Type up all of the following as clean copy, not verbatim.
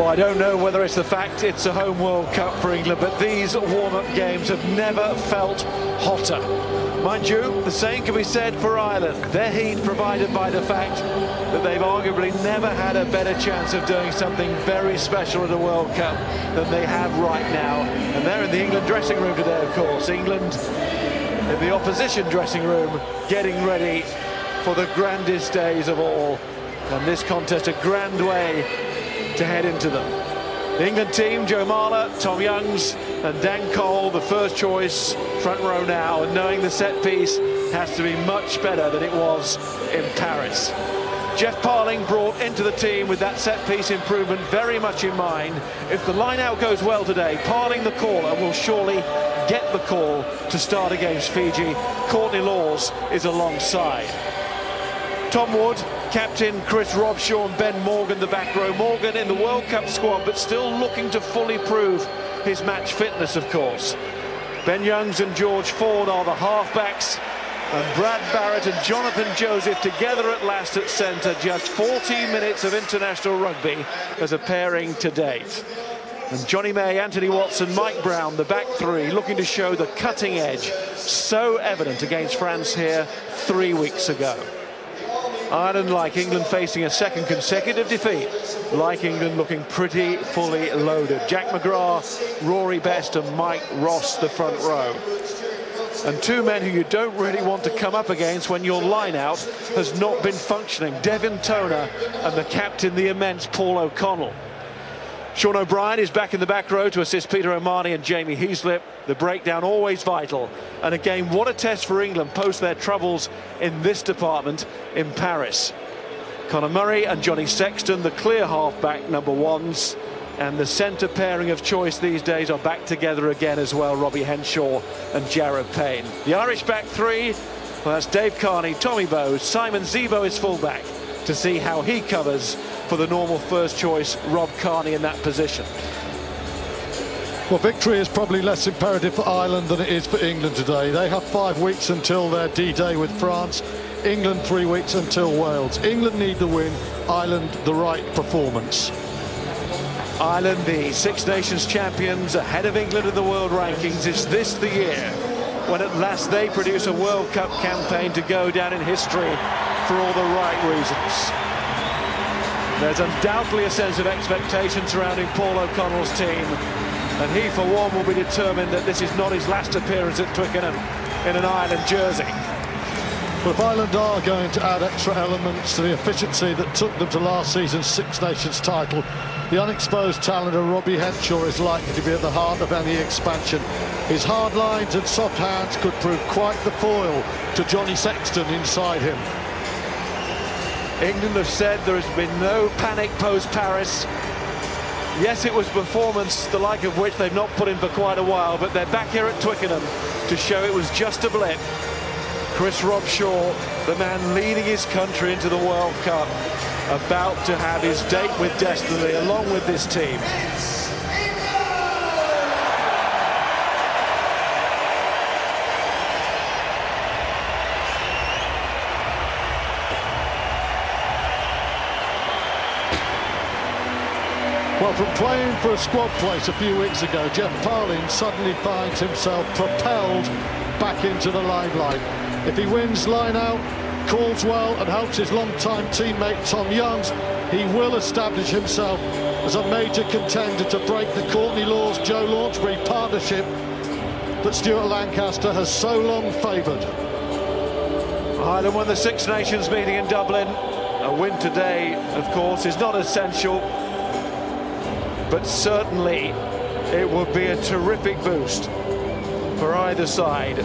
Well, I don't know whether it's the fact it's a home World Cup for England, but these warm-up games have never felt hotter. Mind you, the same can be said for Ireland. Their heat provided by the fact that they've arguably never had a better chance of doing something very special at a World Cup than they have right now. And they're in the England dressing room today, of course. England in the opposition dressing room, getting ready for the grandest days of all. And this contest, a grand way to head into them. The England team, Joe Marler, Tom Youngs and Dan Cole, the first choice, front row now, and knowing the set piece has to be much better than it was in Paris. Jeff Parling brought into the team with that set piece improvement very much in mind. If the line out goes well today, Parling, the caller, will surely get the call to start against Fiji. Courtney Lawes is alongside. Tom Wood, captain Chris Robshaw and Ben Morgan, the back row. Morgan in the World Cup squad, but still looking to fully prove his match fitness, of course. Ben Youngs and George Ford are the halfbacks, and Brad Barrett and Jonathan Joseph together at last at centre. Just 14 minutes of international rugby as a pairing to date. And Johnny May, Anthony Watson, Mike Brown, the back three, looking to show the cutting edge so evident against France here 3 weeks ago. Ireland, like England, facing a second consecutive defeat. Like England, looking pretty fully loaded. Jack McGrath, Rory Best and Mike Ross, the front row. And two men who you don't really want to come up against when your line-out has not been functioning. Devin Toner and the captain, the immense Paul O'Connell. Sean O'Brien is back in the back row to assist Peter O'Mahony and Jamie Heaslip. The breakdown always vital. And again, what a test for England post their troubles in this department in Paris. Conor Murray and Johnny Sexton, the clear half-back number ones. And the centre pairing of choice these days are back together again as well, Robbie Henshaw and Jared Payne. The Irish back three, well, that's Dave Carney, Tommy Bowes, Simon Zebo is fullback, to see how he covers for the normal first choice Rob Carney in that position. Well, victory is probably less imperative for Ireland than it is for England today. They have 5 weeks until their D-Day with France. England 3 weeks until Wales. England need the win, Ireland the right performance. Ireland, the Six Nations champions, ahead of England in the world rankings. Is this the year when at last they produce a World Cup campaign to go down in history for all the right reasons? There's undoubtedly a sense of expectation surrounding Paul O'Connell's team, and he for one will be determined that this is not his last appearance at Twickenham in an Ireland jersey. Well, if Ireland are going to add extra elements to the efficiency that took them to last season's Six Nations title, the unexposed talent of Robbie Henshaw is likely to be at the heart of any expansion. His hard lines and soft hands could prove quite the foil to Johnny Sexton inside him. England have said there has been no panic post-Paris. Yes, it was performance the like of which they've not put in for quite a while, but they're back here at Twickenham to show it was just a blip. Chris Robshaw, the man leading his country into the World Cup, about to have his date with destiny along with this team. Well, from playing for a squad place a few weeks ago, Jeff Parling suddenly finds himself propelled back into the limelight. If he wins line out, calls well and helps his long-time teammate Tom Youngs, he will establish himself as a major contender to break the Courtney Lawes, Joe Launchbury partnership that Stuart Lancaster has so long favoured. Ireland won the Six Nations meeting in Dublin. A win today, of course, is not essential, but certainly it would be a terrific boost for either side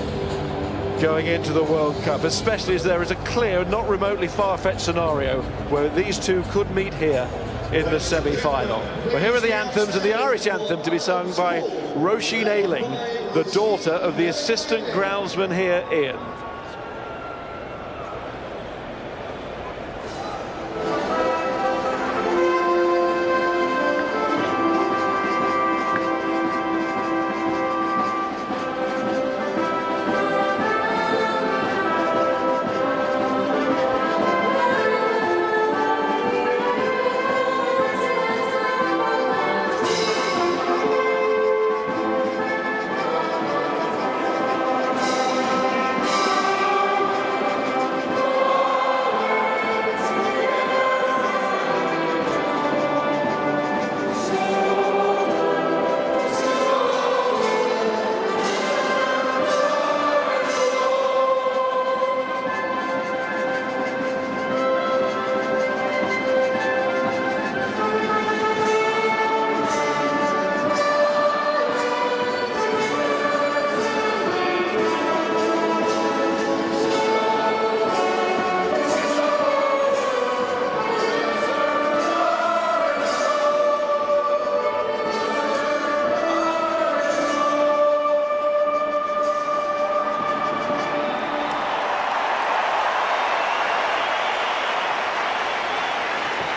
going into the World Cup, especially as there is a clear, not remotely far-fetched scenario where these two could meet here in the semi-final. But here are the anthems, and the Irish anthem to be sung by Roisin Ailing, the daughter of the assistant groundsman here, Ian.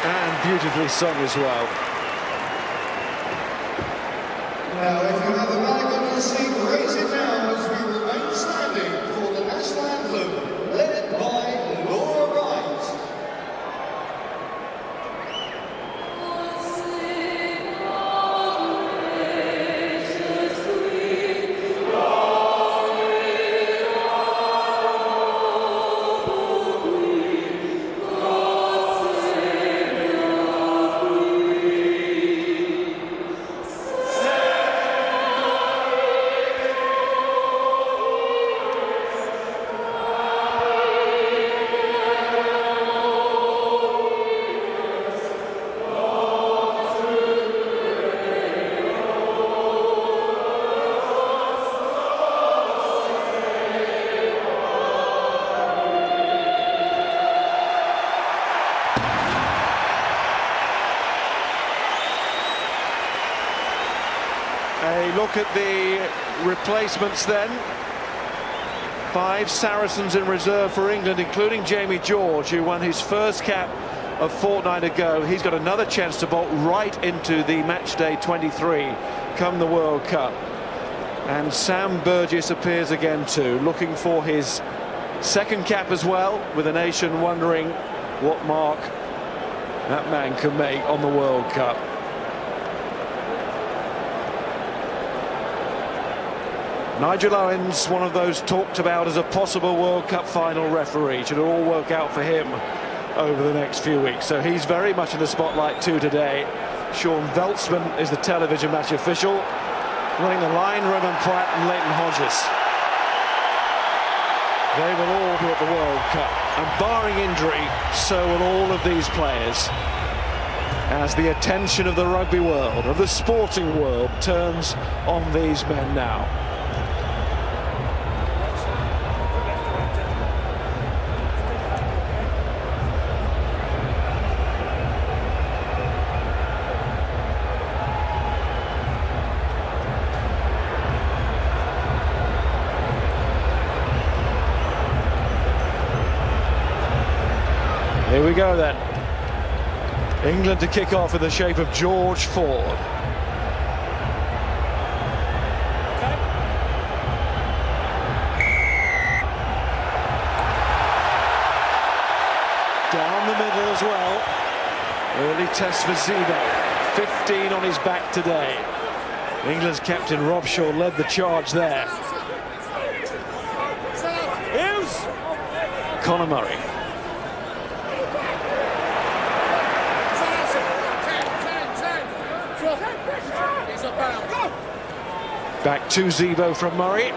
And beautifully sung as well. Now, if you have a bag on your seat, raise it now as we remain standing for the national anthem, led by Laura Wright. A look at the replacements then. 5 Saracens in reserve for England, including Jamie George, who won his first cap a fortnight ago. He's got another chance to bolt right into the match day 23 come the World Cup. And Sam Burgess appears again too, looking for his second cap as well, with the nation wondering what mark that man can make on the World Cup. Nigel Owens, one of those talked about as a possible World Cup final referee. Should it all work out for him over the next few weeks. So he's very much in the spotlight too today. Sean Veltzman is the television match official. Running the line, Roman Pratt and Leighton Hodges. They will all be at the World Cup. And barring injury, so will all of these players. As the attention of the rugby world, of the sporting world, turns on these men now. Here we go then. England to kick off in the shape of George Ford. Down the middle as well. Early test for Zebo. 15 on his back today. England's captain Rob Shaw led the charge there. Conor Murray. Back to Zebo from Murray.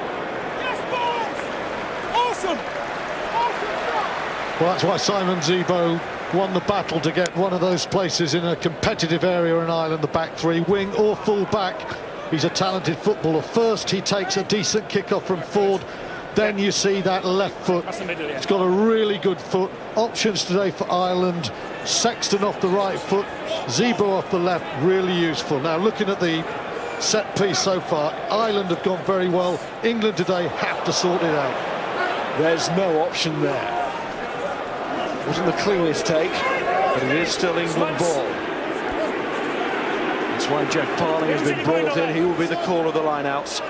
Well, that's why Simon Zebo won the battle to get one of those places in a competitive area in Ireland, the back three, wing or full back. He's a talented footballer. First, he takes a decent kick-off from Ford. Then you see that left foot. He's got a really good foot. Options today for Ireland. Sexton off the right foot. Zebo off the left. Really useful. Now, looking at the set piece so far, Ireland have gone very well. England today have to sort it out. There's no option there. Wasn't the cleanest take, but it is still England ball. That's why Jeff Parling has been brought in. He will be the call of the lineouts.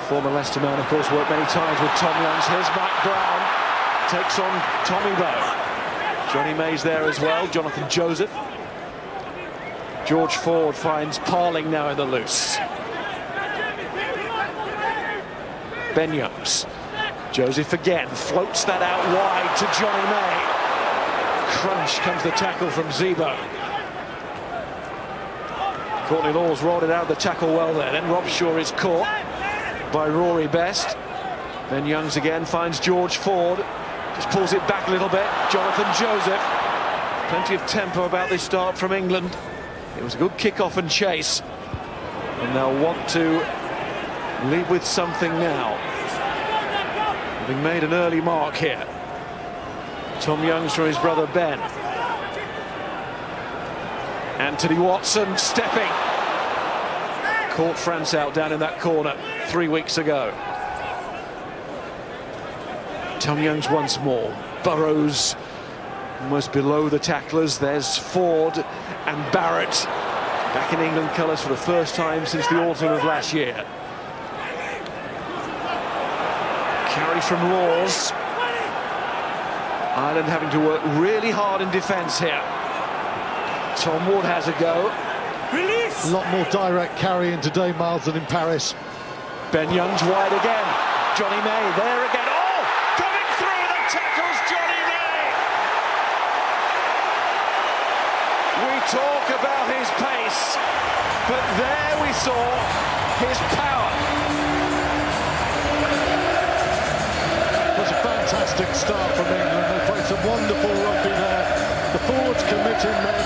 Former Leicester man, of course, worked many times with Tom Youngs. Here's Mike Brown, takes on Tommy Bowe. Johnny May's there as well, Jonathan Joseph. George Ford finds Parling now in the loose. Ben Youngs. Joseph again floats that out wide to Johnny May. Crunch comes the tackle from Zebo. Courtney Lawes rolled it out of the tackle well there. Then Rob Shaw is caught by Rory Best. Ben Youngs again finds George Ford. Just pulls it back a little bit. Jonathan Joseph. Plenty of tempo about this start from England. It was a good kick-off and chase. And they'll want to lead with something now. Having made an early mark here. Tom Youngs from his brother Ben. Anthony Watson stepping. Caught France out down in that corner 3 weeks ago. Tom Youngs once more. Burrows almost below the tacklers. There's Ford and Barrett back in England colours for the first time since the autumn of last year. Carry from Laws. Ireland having to work really hard in defence here. Tom Wood has a go. Release. A lot more direct carrying today, Miles, than in Paris. Ben Young's wide again. Johnny May there again. Oh, coming through the tackles, Johnny May. We talk about his pace, but there we saw his power. It was a fantastic start from England. They played some wonderful rugby there. The forwards committing men,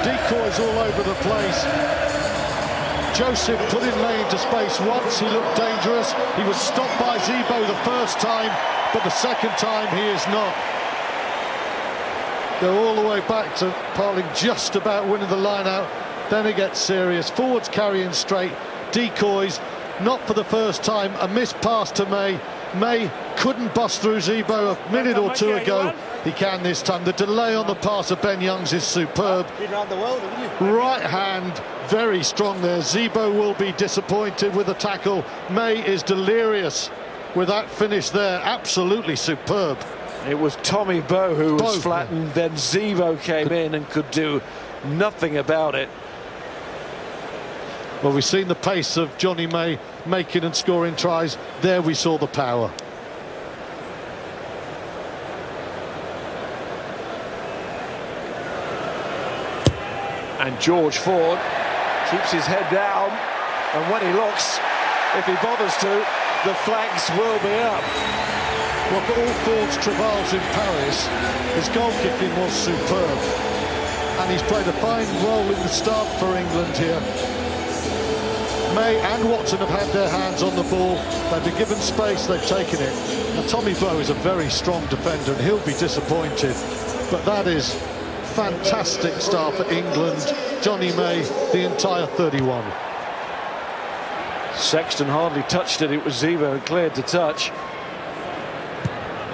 decoys all over the place. Joseph put in May into space once, he looked dangerous. He was stopped by Zebo the first time, but the second time he is not. Go all the way back to Parling just about winning the line out. Then it gets serious. Forwards carrying straight, decoys, not for the first time. A missed pass to May. May couldn't bust through Zebo a minute or two ago. He can this time. The delay on the pass of Ben Youngs is superb. Right hand, very strong there. Zebo will be disappointed with the tackle. May is delirious with that finish there. Absolutely superb. It was Tommy Bowe who was flattened, then Zebo came in and could do nothing about it. Well, we've seen the pace of Johnny May making and scoring tries. There we saw the power. And George Ford keeps his head down, and when he looks, if he bothers to, the flags will be up. Well, for all Ford's travails in Paris, his goal kicking was superb. And he's played a fine role in the start for England here. May and Watson have had their hands on the ball. They've been given space, they've taken it. Now, Tommy Bowe is a very strong defender, and he'll be disappointed. But that is fantastic start for England. Johnny May, the entire 31. Sexton hardly touched it. It was Zebo who cleared to touch.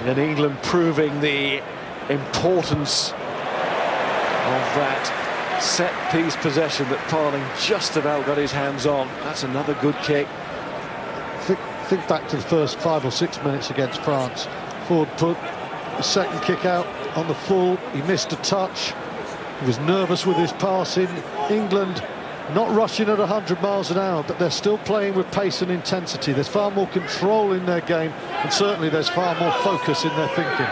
And England proving the importance of that set-piece possession that Parling just about got his hands on. That's another good kick. Think back to the first 5 or 6 minutes against France. Ford put the second kick out on the full. He missed a touch. He was nervous with his passing. England not rushing at 100 miles an hour, but they're still playing with pace and intensity. There's far more control in their game, and certainly there's far more focus in their thinking.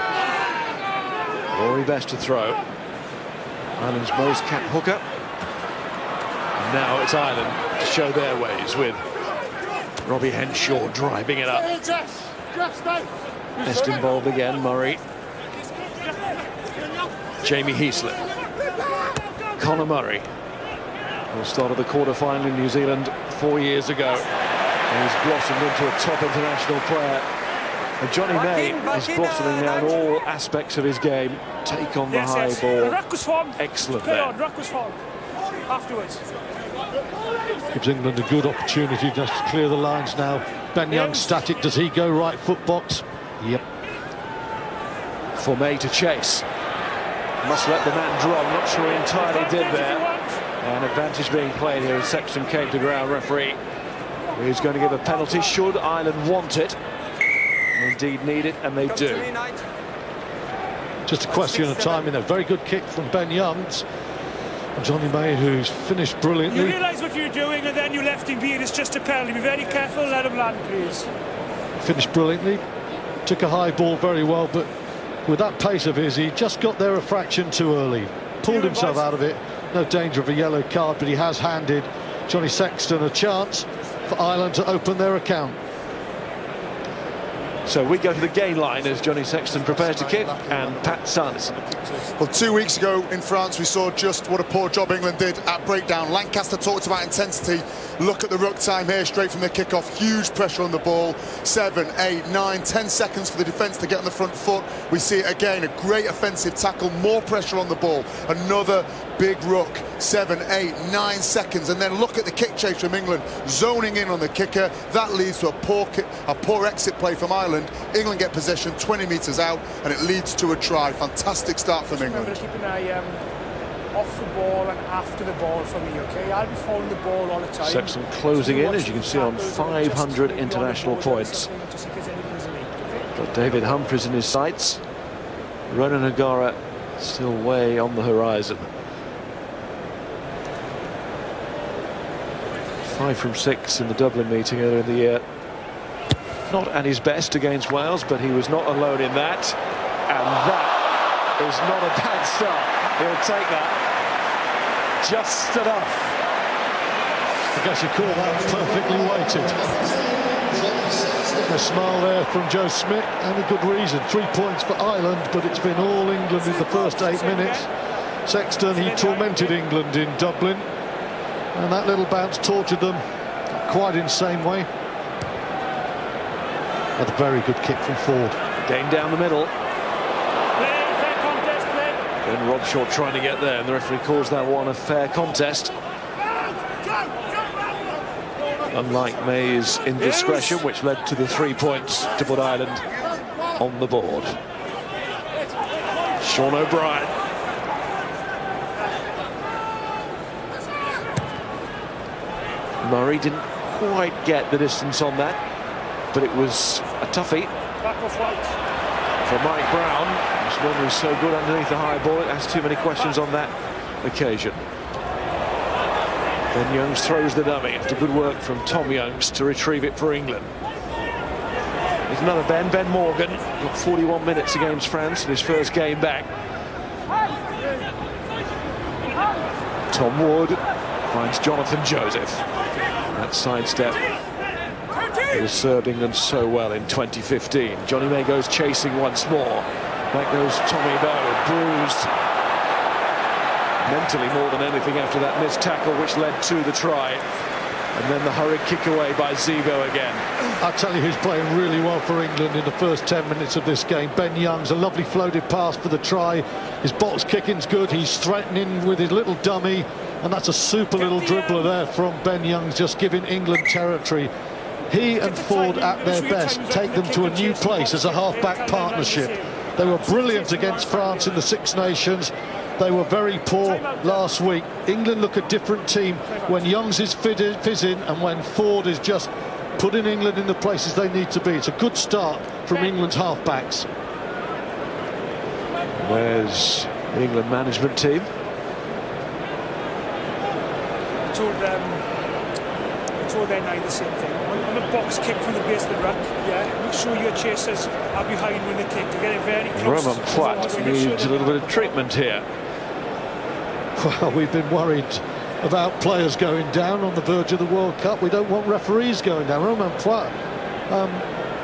Rory Best to throw. Ireland's most cap hooker. And now it's Ireland to show their ways with Robbie Henshaw driving it up. Best involved again, Murray. Jamie Heaslip. Conor Murray, who started the quarter-final in New Zealand 4 years ago. And he's blossomed into a top international player. And Johnny May is blossoming now in all aspects of his game. Take on the high ball. Excellent there. Afterwards. Gives England a good opportunity just to clear the lines now. Ben Young static. Does he go right foot box? Yep. For May to chase. Must let the man drop. Not sure he entirely did there. An advantage being played here as Sexton came to ground. Referee who's going to give a penalty should Ireland want it. Indeed need it, and they do. Just a question of timing. A very good kick from Ben Youngs. And Johnny May, who's finished brilliantly. You realise what you're doing, and then you left him be, and it's just a penalty. Be very careful, let him land, please. Finished brilliantly. Took a high ball very well, but with that pace of his, he just got there a fraction too early. Pulled himself out of it. No danger of a yellow card, but he has handed Johnny Sexton a chance for Ireland to open their account. So we go to the gain line as Johnny Sexton prepares to kick, and Pat Sons. Well, 2 weeks ago in France, we saw just what a poor job England did at breakdown. Lancaster talked about intensity. Look at the ruck time here, straight from the kickoff. Huge pressure on the ball. 7, 8, 9, 10 seconds for the defence to get on the front foot. We see it again, a great offensive tackle, more pressure on the ball. Another big ruck. 7, 8, 9 seconds, and then look at the kick chase from England, zoning in on the kicker. That leads to a poor A poor exit play from Ireland. England get possession 20 metres out, and it leads to a try. Fantastic start from England. Remember to keep an eye off the ball and after the ball for me, okay? I'll be following the ball all the time. Sexton closing in, as you can see, on 500 international points. Got David Humphries in his sights. Ronan O'Gara still way on the horizon. 5 from 6 in the Dublin meeting earlier in the year. Not at his best against Wales, but he was not alone in that. And that is not a bad start. He'll take that. Just enough. I guess you call that perfectly weighted. A smile there from Joe Smith, and a good reason. 3 points for Ireland, but it's been all England in the first 8 minutes. Sexton, he tormented England in Dublin, and that little bounce tortured them quite insane way. That's a very good kick from Ford. Game down the middle. And Rob Shaw trying to get there, and the referee calls that one a fair contest. Unlike May's indiscretion, which led to the 3 points to put Ireland on the board. Sean O'Brien. Murray didn't quite get the distance on that, but it was a toughie for Mike Brown. This one was so good underneath the high ball, it asked too many questions on that occasion. Ben Youngs throws the dummy after good work from Tom Youngs to retrieve it for England. There's another Ben Morgan, got 41 minutes against France in his first game back. Tom Wood finds Jonathan Joseph. That sidestep has served England so well in 2015. Johnny May goes chasing once more. Back goes Tommy Bowe, bruised mentally more than anything after that missed tackle which led to the try. And then the hurried kick away by Zebo again. I tell you who's playing really well for England in the first 10 minutes of this game. Ben Youngs, a lovely floated pass for the try. His box kicking's good. He's threatening with his little dummy. And that's a super little dribbler there from Ben Youngs, just giving England territory. He and Ford at their best take them to a new place as a half-back partnership. They were brilliant against France in the Six Nations. They were very poor last week. England look a different team when Youngs is fizzing and when Ford is just putting England in the places they need to be. It's a good start from England's half-backs. There's the England management team. I told their nine the same thing. On the box kick from the base of the ruck, yeah, make sure your chasers are behind when they kick. They get it very close. Roman Platt needs a little bit of treatment here. Well, we've been worried about players going down on the verge of the World Cup. We don't want referees going down. Roman Platt,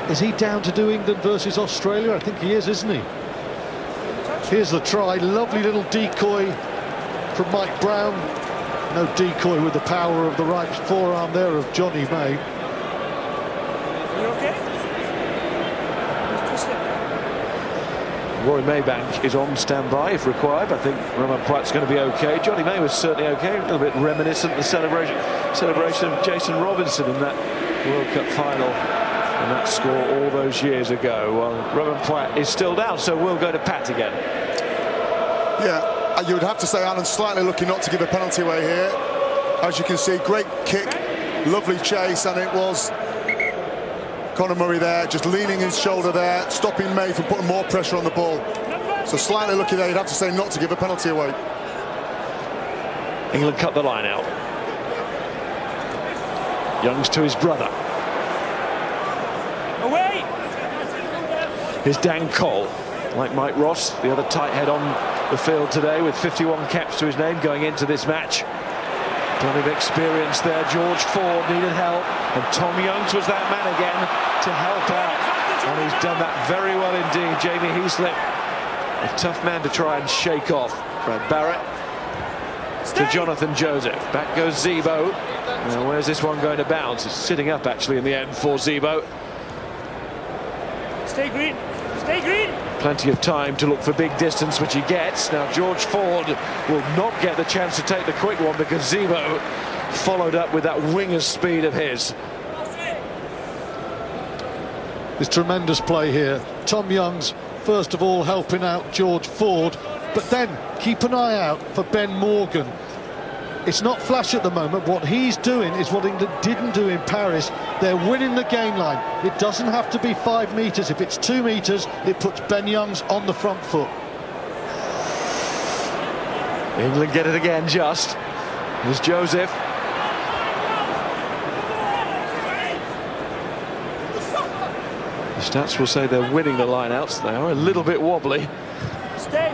is he down to do England versus Australia? I think he is, isn't he? Here's the try. Lovely little decoy from Mike Brown. No decoy with the power of the right forearm there of Johnny May. You okay? Rory Maybank is on standby if required. I think Roman Platt's going to be okay. Johnny May was certainly okay. A little bit reminiscent of the celebration of Jason Robinson in that World Cup final and that score all those years ago. Well, Roman Platt is still down, so we'll go to Pat again. Yeah. You would have to say Ireland slightly lucky not to give a penalty away here. As you can see, great kick, lovely chase, and it was Conor Murray there, just leaning his shoulder there, stopping May from putting more pressure on the ball. So slightly lucky there, you'd have to say not to give a penalty away. England cut the line out. Youngs to his brother. Away! Here's Dan Cole, like Mike Ross, the other tight head on the field today with 51 caps to his name going into this match. Plenty of experience there. George Ford needed help, and Tom Youngs was that man again to help out, and he's done that very well indeed. Jamie Heaslip, a tough man to try and shake off. Brad Barrett to Jonathan Joseph. Back goes Zebo. Now where's this one going to bounce? It's sitting up actually in the end for Zebo. Stay green. Stay green. Plenty of time to look for big distance, which he gets. Now George Ford will not get the chance to take the quick one because Zebo followed up with that winger's speed of his. There's tremendous play here. Tom Young's first of all helping out George Ford, but then keep an eye out for Ben Morgan. It's not flash at the moment. What he's doing is what England didn't do in Paris. They're winning the gain line. It doesn't have to be 5 metres. If it's 2 metres, it puts Ben Youngs on the front foot. England get it again, just. There's Joseph. The stats will say they're winning the line-outs. They are a little bit wobbly. Stay.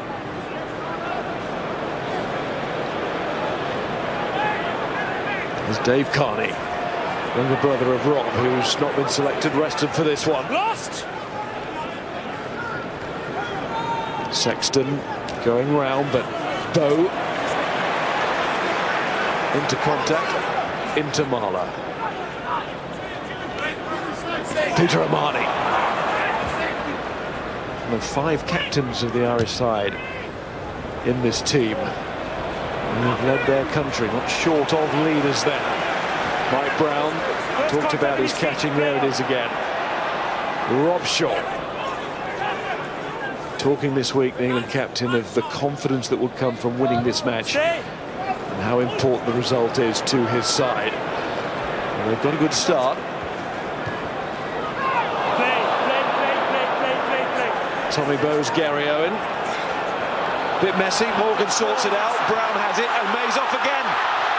There's Dave Carney, younger brother of Rob, who's not been selected, rested for this one. Lost. Sexton going round, but Bow into contact, into Marla. Peter Amani. One of 5 captains of the Irish side in this team. They've led their country, not short of leaders there. Mike Brown talked about his catching. There it is again. Rob Shaw talking this week, the England captain, of the confidence that will come from winning this match and how important the result is to his side. And they've got a good start. Play. Tommy Bowes, Gary Owen. Bit messy, Morgan sorts it out, Brown has it, and May's off again.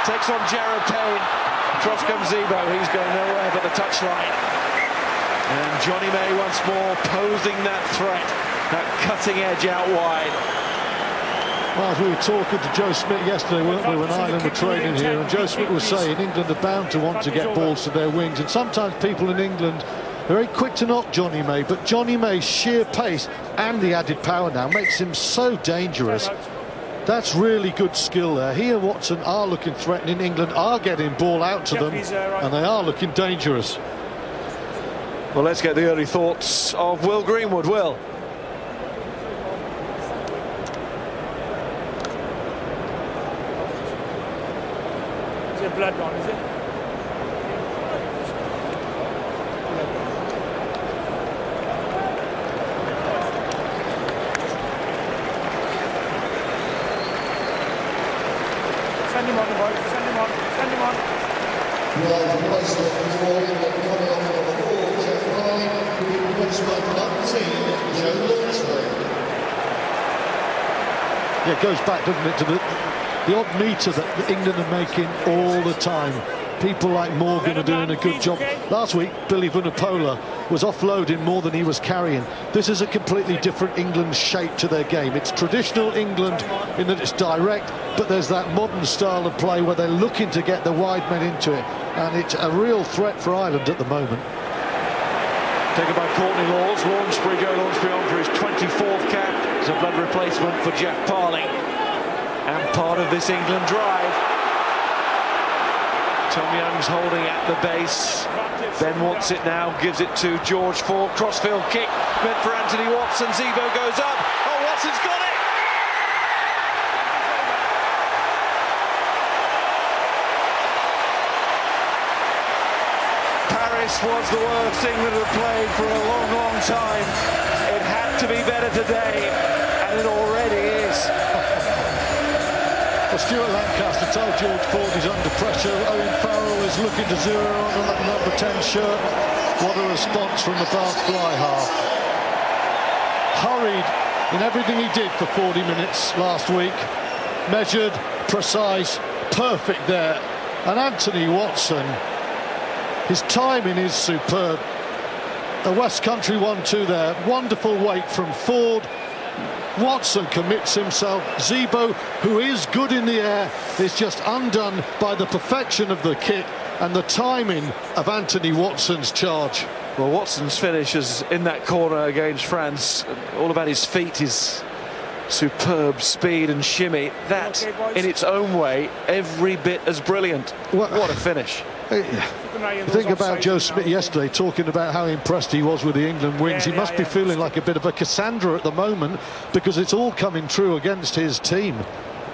Takes on Jared Payne. Across comes Zebo, he's going nowhere but the touchline. And Johnny May once more posing that threat, that cutting edge out wide. Well, as we were talking to Joe Smith yesterday, weren't we, when Ireland were training here, and Joe Smith was saying England are bound to want to get balls to their wings, and sometimes people in England are very quick to knock Johnny May, but Johnny May's sheer pace and the added power now makes him so dangerous. That's really good skill there. He and Watson are looking threatening. England are getting ball out to them, and they are looking dangerous. Well, let's get the early thoughts of Will Greenwood. Will. Is it blood gone, is it? Send him on, boys. Send him on. Send him on. Right, replacement for England coming on number 4, Jeff Carney, who will be replaced by number 19, Joe Lawsley. Yeah, it goes back, doesn't it, to the odd metre that England are making all the time. People like Morgan are doing a good job. Last week, Billy Vunipola was offloading more than he was carrying. This is a completely different England shape to their game. It's traditional England in that it's direct, but there's that modern style of play where they're looking to get the wide men into it. And it's a real threat for Ireland at the moment. Taken by Courtney Laws. Launchbury, Joe Launchbury on for his 24th cap. It's a blood replacement for Jack Parling. And part of this England drive. Tom Young's holding at the base. Ben wants it now, gives it to George Ford. Crossfield kick meant for Anthony Watson. Zebo goes up. Oh, Watson's got it! Paris was the worst England had played for a long, long time. It had to be better today, and it already is. Well, Stuart Lancaster told George Ford he's under pressure. Owen Farrell is looking to zero on that number 10 shirt. What a response from the Bath fly half. Hurried in everything he did for 40 minutes last week. Measured, precise, perfect there. And Anthony Watson, his timing is superb. A West Country 1-2 there. Wonderful weight from Ford. Watson commits himself. Zebo, who is good in the air, is just undone by the perfection of the kick and the timing of Anthony Watson's charge. Well, Watson's finish is in that corner against France. All about his feet, his superb speed and shimmy. That, in its own way, every bit as brilliant. What a finish. Think about Joe Smith yesterday talking about how impressed he was with the England wings. He must be feeling like a bit of a Cassandra at the moment, because it's all coming true against his team.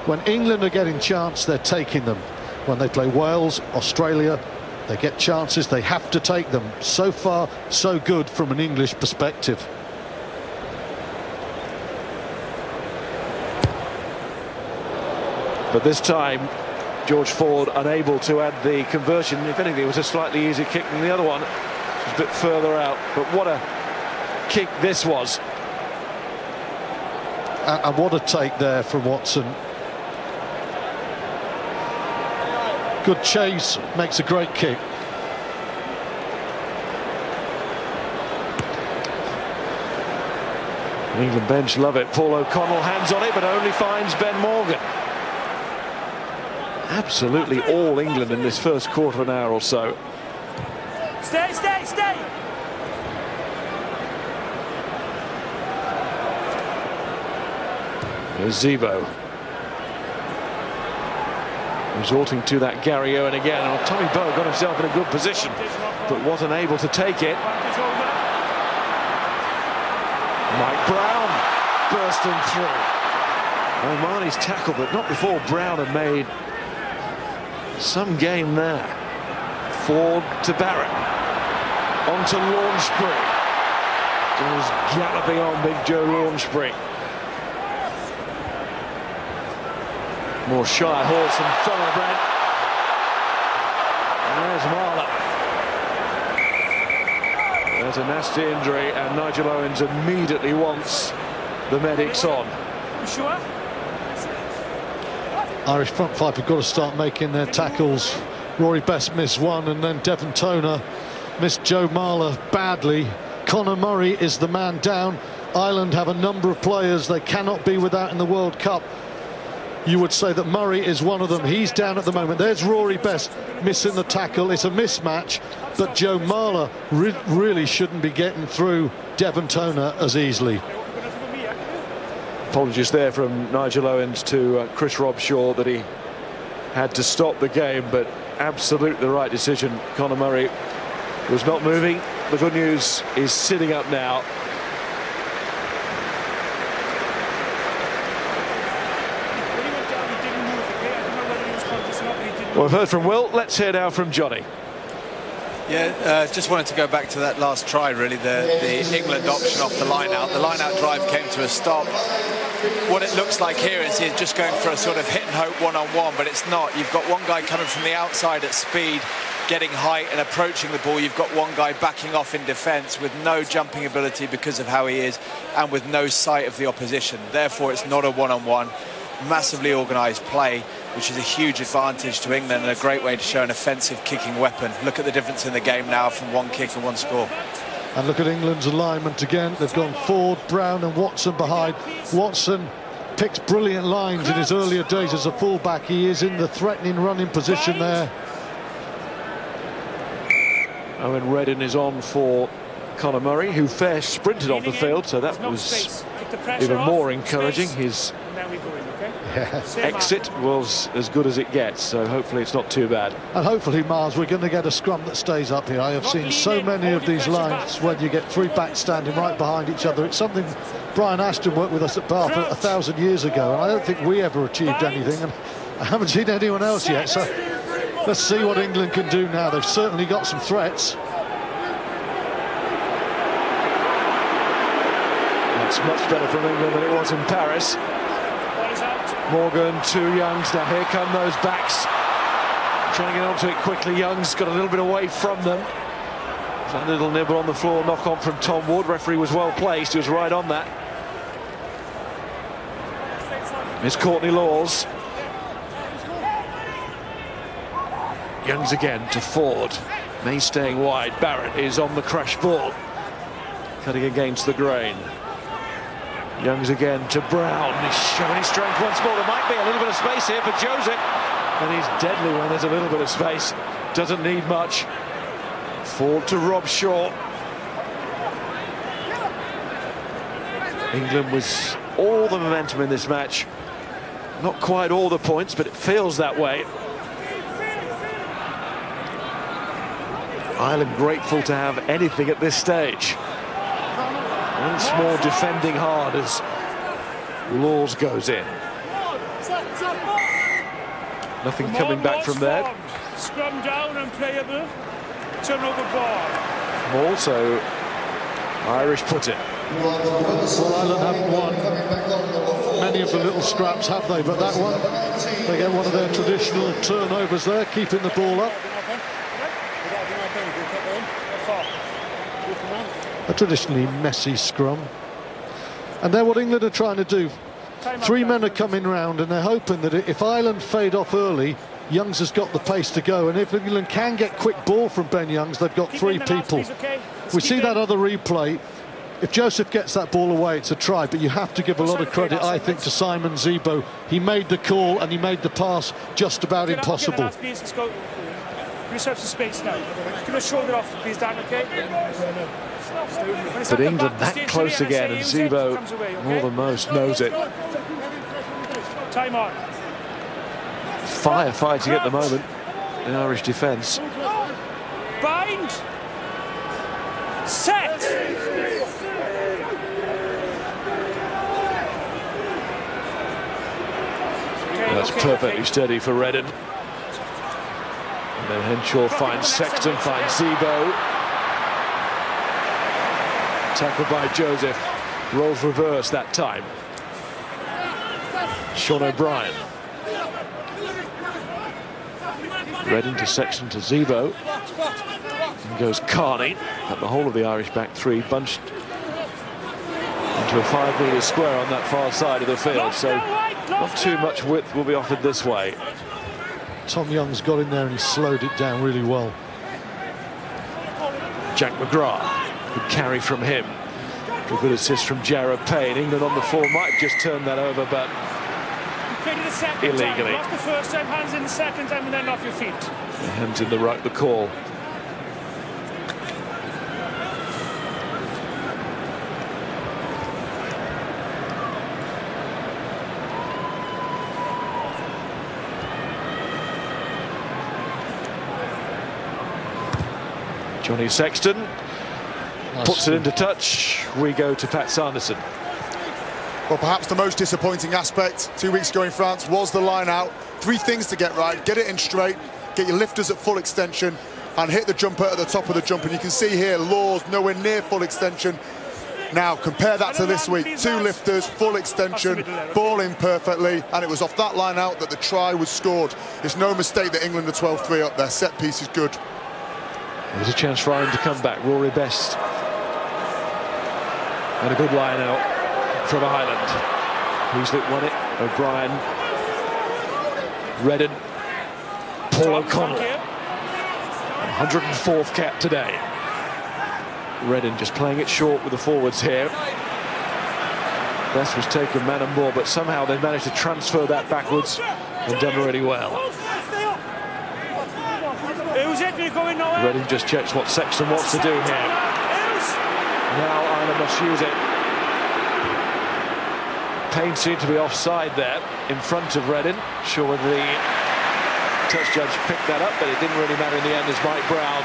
When England are getting chance, they're taking them. When they play Wales, Australia, They get chances, they have to take them. So far, so good from an English perspective. But this time, George Ford unable to add the conversion. If anything, it was a slightly easier kick than the other one. It was a bit further out, but what a kick this was. And what a take there from Watson. Good chase, makes a great kick. The England bench love it. Paul O'Connell hands on it, but only finds Ben Morgan. Absolutely all England in this first quarter of an hour or so. Stay, stay, stay! There's Zebo. Resorting to that Gary Owen again. Oh, Tommy Bowe got himself in a good position, but wasn't able to take it. Mike Brown bursting through. O'Mahony's tackle, but not before Brown had made some game there. Ford to Barrett. On to Launchbury. Goes galloping on Big Joe Launchbury. More shy horse than thoroughbred. And there's Marler. There's a nasty injury, and Nigel Owens immediately wants the medics on. You sure? Irish front five have got to start making their tackles. Rory Best missed one, and then Devon Toner missed Joe Marler badly. Conor Murray is the man down. Ireland have a number of players they cannot be without in the World Cup. You would say that Murray is one of them. He's down at the moment. There's Rory Best missing the tackle. It's a mismatch, but Joe Marler really shouldn't be getting through Devon Toner as easily. Apologies there from Nigel Owens to Chris Robshaw that he had to stop the game, but absolutely the right decision. Conor Murray was not moving. The good news is sitting up now. Well, we've heard from Will. Let's hear now from Johnny. Yeah, just wanted to go back to that last try, really, the England option off the line-out. The line-out drive came to a stop. What it looks like here is he's just going for a sort of hit-and-hope one-on-one, but it's not. You've got one guy coming from the outside at speed, getting height and approaching the ball. You've got one guy backing off in defence with no jumping ability because of how he is and with no sight of the opposition. Therefore, it's not a one-on-one. Massively organised play, which is a huge advantage to England and a great way to show an offensive kicking weapon. Look at the difference in the game now from one kick and one score. And look at England's alignment again. They've gone Ford, Brown and Watson behind. Watson picks brilliant lines in his earlier days as a fullback. He is in the threatening running position there. Owen Redden is on for Conor Murray, who fair sprinted on the field, so that was even more encouraging. His exit was as good as it gets, so hopefully it's not too bad. And hopefully, Mars, we're going to get a scrum that stays up here. I have seen so many of these lines when you get three backs standing right behind each other. It's something Brian Ashton worked with us at Bath 1,000 years ago, and I don't think we ever achieved anything, and I haven't seen anyone else yet. So let's see what England can do now. They've certainly got some threats. That's much better from England than it was in Paris. Morgan, two Youngs. Now here come those backs. Trying to get onto it quickly. Young's got a little bit away from them. That little nibble on the floor, knock on from Tom Wood. Referee was well placed. He was right on that. Here's Courtney Laws. Youngs again to Ford. May staying wide. Barrett is on the crash ball. Cutting against the grain. Youngs again to Brown. He's showing his strength once more. There might be a little bit of space here for Joseph. And he's deadly when there's a little bit of space. Doesn't need much. Ford to Robshaw. England was all the momentum in this match. Not quite all the points, but it feels that way. Ireland grateful to have anything at this stage. Once more defending hard as Laws goes in. Nothing coming back from there. Scrum down, unplayable. Turnover ball. Also, Irish put it. Well, Ireland haven't won many of the little scraps, have they? But that one, they get one of their traditional turnovers there, keeping the ball up. A traditionally messy scrum. And they're what England are trying to do. Three men are coming round and they're hoping that if Ireland fade off early, Youngs has got the pace to go, and if England can get quick ball from Ben Youngs, they've got three people. We see that other replay. If Joseph gets that ball away, it's a try, but you have to give a lot of credit, I think, to Simon Zebo. He made the call and he made the pass just about impossible. Yourself some space now. Give a shoulder off, please, Dan, okay? But England that close again, and Zebo, more than most, knows it. Time on. Firefighting at the moment, the Irish defence. Bind. Set. That's perfectly steady for Redden. And then Henshaw finds Sexton, finds Zebo. Tackled by Joseph. Rolls reverse that time. Sean O'Brien. Redden to Sexton to Zebo. And goes Carney. But the whole of the Irish back three bunched into a 5-metre square on that far side of the field. So not too much width will be offered this way. Tom Young's got in there and he slowed it down really well. Jack McGrath, good carry from him. A good assist from Jarrod Payne. England on the floor might just turn that over, but illegally. Lost the first time, hands in the second time, and then off your feet. Hands in the ruck, the call. Johnny Sexton puts it into touch. We go to Pat Sanderson. Well, perhaps the most disappointing aspect 2 weeks ago in France was the line out. Three things to get right: get it in straight, get your lifters at full extension, and hit the jumper at the top of the jump. And you can see here, Laws nowhere near full extension. Now, compare that to this week. Two lifters, full extension, ball in perfectly, and it was off that line out that the try was scored. It's no mistake that England are 12-3 up there. Set piece is good. There's a chance for Ireland to come back. Rory Best. And a good line out from Ireland. Heaslip won it. O'Brien. Redden. Paul O'Connell. 104th cap today. Redden just playing it short with the forwards here. Best was taken man and ball, but somehow they managed to transfer that backwards and done really well. Redden just checks what Sexton wants to do here. Now Ireland must use it. Payne seemed to be offside there in front of Redden. Sure whether the touch judge picked that up, but it didn't really matter in the end as Mike Brown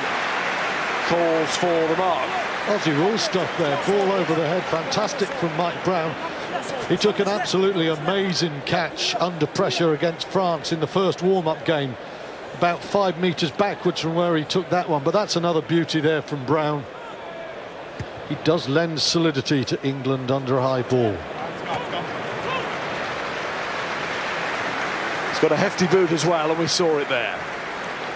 calls for the mark. Aussie rule stuff there, ball over the head, fantastic from Mike Brown. He took an absolutely amazing catch under pressure against France in the first warm-up game, about 5 metres backwards from where he took that one, but that's another beauty there from Brown. He does lend solidity to England under a high ball. He's got a hefty boot as well, and we saw it there.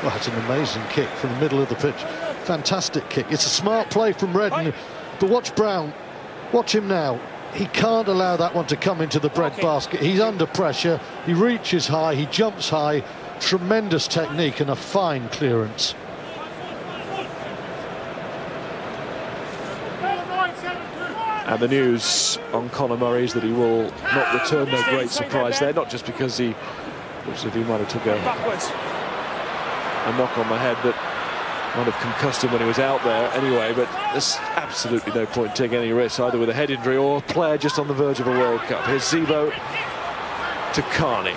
Well, it's an amazing kick from the middle of the pitch. Fantastic kick. It's a smart play from Redden, but watch Brown. Watch him now. He can't allow that one to come into the bread basket. He's under pressure. He reaches high. He jumps high. Tremendous technique and a fine clearance. And the news on Conor Murray is that he will not return. No great surprise there, not just because he looks as if he might have took a knock on the head that might have concussed him when he was out there anyway, but there's absolutely no point taking any risks either with a head injury or a player just on the verge of a World Cup. Here's Zebo to Carney.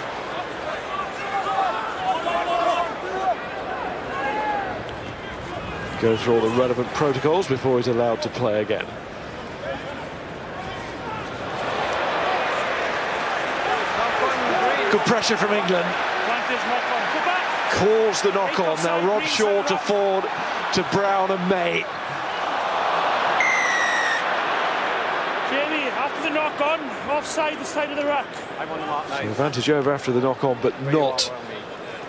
Go through all the relevant protocols before he's allowed to play again. Good pressure from England. calls the knock-on. Now Rob Shaw to Ford, to Brown and May. Jamie, after the knock-on, offside the side of the ruck. I'm on the mark now. So advantage over after the knock-on, but not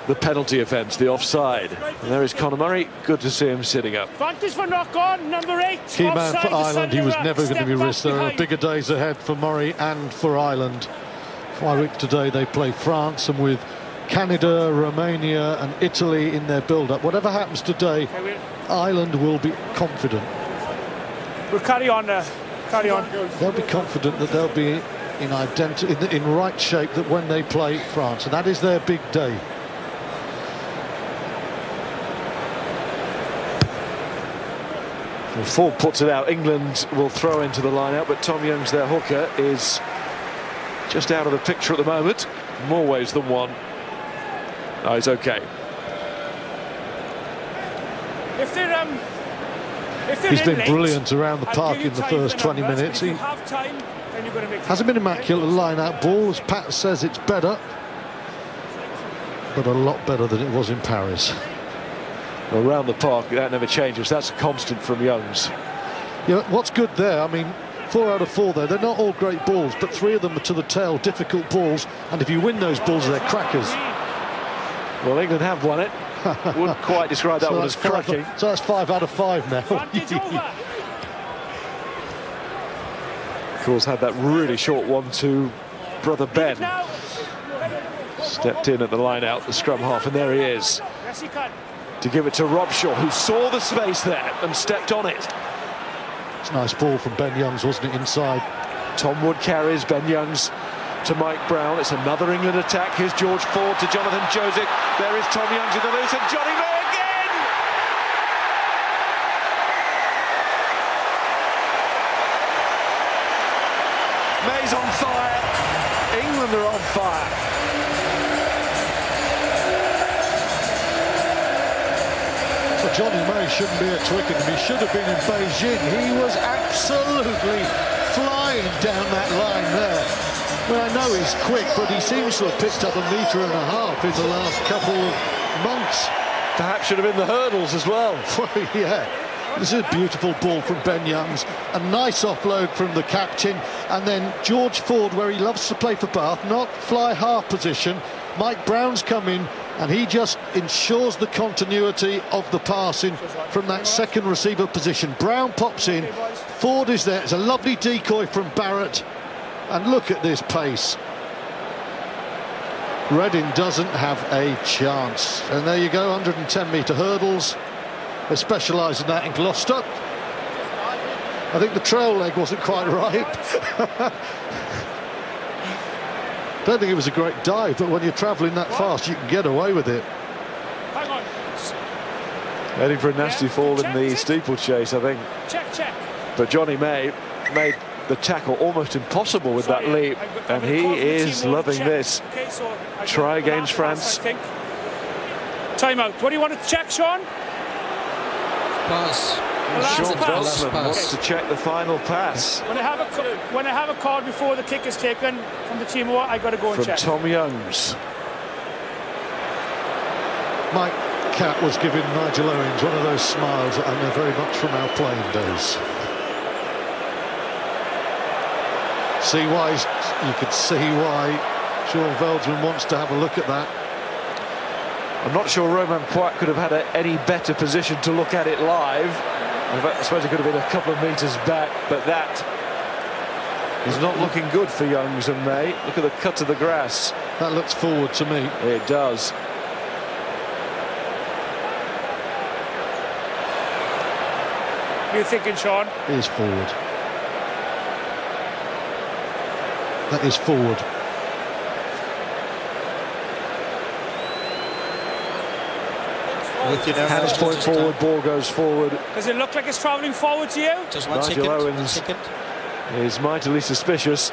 the penalty offence, the offside. And there is Conor Murray. Good to see him sitting up. Advantage for knock-on, number 8. Key man for Ireland. He was never going to be risked. There are bigger days ahead for Murray and for Ireland. 5 weeks today they play France, and with Canada, Romania and Italy in their build-up, whatever happens today, Ireland will be confident. We'll carry on. Carry on. They'll be confident that they'll be in right shape that when they play France, and that is their big day. Well, Ford puts it out. England will throw into the line-out, but Tom Young's their hooker is just out of the picture at the moment. More ways than one. Oh, he's okay. He's been brilliant around the park in the first 20 minutes. He hasn't been immaculate line-out ball. As Pat says, it's better, but a lot better than it was in Paris. Well, around the park, that never changes. That's a constant from Young's. Yeah, what's good there, I mean, 4 out of 4 there. They're not all great balls, but 3 of them are to the tail, difficult balls. And if you win those balls, they're crackers. Well, England have won it. Wouldn't quite describe that one as cracking. So that's 5 out of 5 now. Of course, had that really short one to brother Ben. Stepped in at the line out, the scrum half, and there he is. To give it to Rob Shaw, who saw the space there and stepped on it. It's a nice ball from Ben Youngs, wasn't it, inside? Tom Wood carries Ben Youngs to Mike Brown. It's another England attack. Here's George Ford to Jonathan Joseph. There is Tom Youngs in the loose, and Johnny May again! May's on fire. England are on fire. Johnny May shouldn't be at Twickenham. He should have been in Beijing. He was absolutely flying down that line there. Well, I know he's quick, but he seems to have picked up 1.5 meters in the last couple of months. Perhaps should have been the hurdles as well. Well, yeah. This is a beautiful ball from Ben Youngs. A nice offload from the captain. And then George Ford, where he loves to play for Bath, not fly half position. Mike Brown's come in, and he just ensures the continuity of the passing from that second receiver position. Brown pops in, Ford is there. It's a lovely decoy from Barrett, and look at this pace. Reading doesn't have a chance. And there you go, 110-metre hurdles. They specialise in that in Gloucester. I think the trail leg wasn't quite right. Don't think it was a great dive, but when you're travelling that fast, you can get away with it. Hang on. Heading for a nasty fall in the steeplechase, I think. Check. But Johnny May made the tackle almost impossible with that leap, and he is loving this. Try against France. Time out. What do you want to check, Sean? Pass. Sean Bosman wants to check the final pass. When I have a call before the kick is taken from the team, I got to go and check. From Tom Youngs. Mike Catt was giving Nigel Owens one of those smiles that I know very much from our playing days. You could see why Sean Veldsman wants to have a look at that. I'm not sure Roman Poit could have had any better position to look at it live. I suppose it could have been a couple of metres back, but that is not looking good for Youngs and May. Look at the cut of the grass. That looks forward to me. It does. What are you thinking, Sean? It is forward. That is forward. Hands point forward, ball goes forward. Does it look like it's travelling forward to you? Just 1 Nigel second. Owens is mightily suspicious.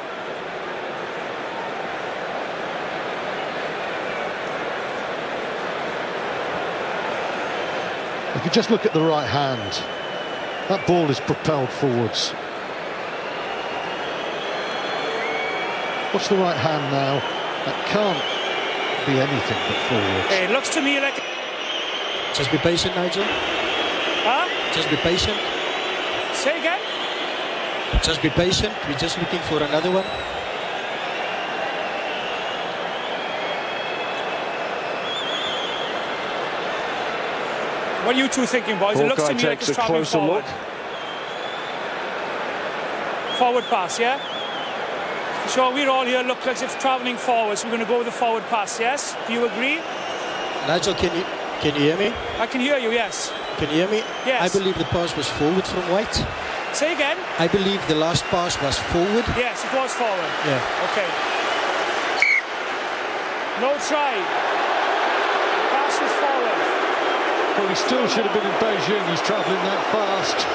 If you just look at the right hand, that ball is propelled forwards. What's the right hand now? That can't be anything but forwards. It looks to me like... Just be patient, Nigel. Huh? Just be patient. Say again? Just be patient. We're just looking for another one. What are you two thinking, boys? It looks to me like it's travelling forward. Forward pass, yeah? So we're all here, look like it's travelling forward, so we're going to go with the forward pass, yes? Do you agree? Nigel, can you hear me? I can hear you, yes. Can you hear me? Yes. I believe the pass was forward from White. Say again? I believe the last pass was forward. Yes, it was forward. Yeah. Okay. No try. Pass was forward. Well, he still should have been in Beijing. He's travelling that fast.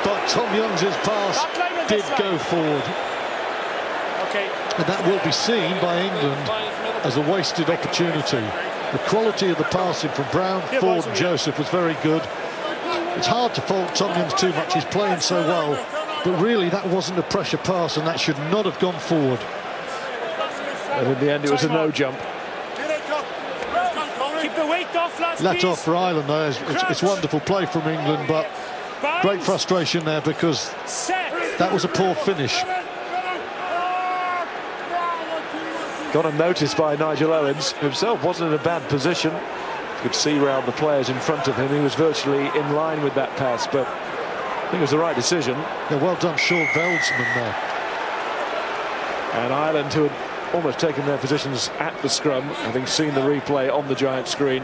But Tom Young's pass did go forward. Okay. And that will be seen by England as a wasted opportunity. The quality of the passing from Brown, Ford and Joseph was very good. It's hard to fault Tom Young too much. He's playing so well. But really, that wasn't a pressure pass, and that should not have gone forward. And in the end, it was a no jump. Keep the weight off, lads, Let off for Ireland there. It's wonderful play from England, but great frustration there because that was a poor finish. Got unnoticed by Nigel Owens. Himself wasn't in a bad position. You could see round the players in front of him. He was virtually in line with that pass, but I think it was the right decision. Yeah, well done, Sean Veldsman there. And Ireland, who had almost taken their positions at the scrum, having seen the replay on the giant screen,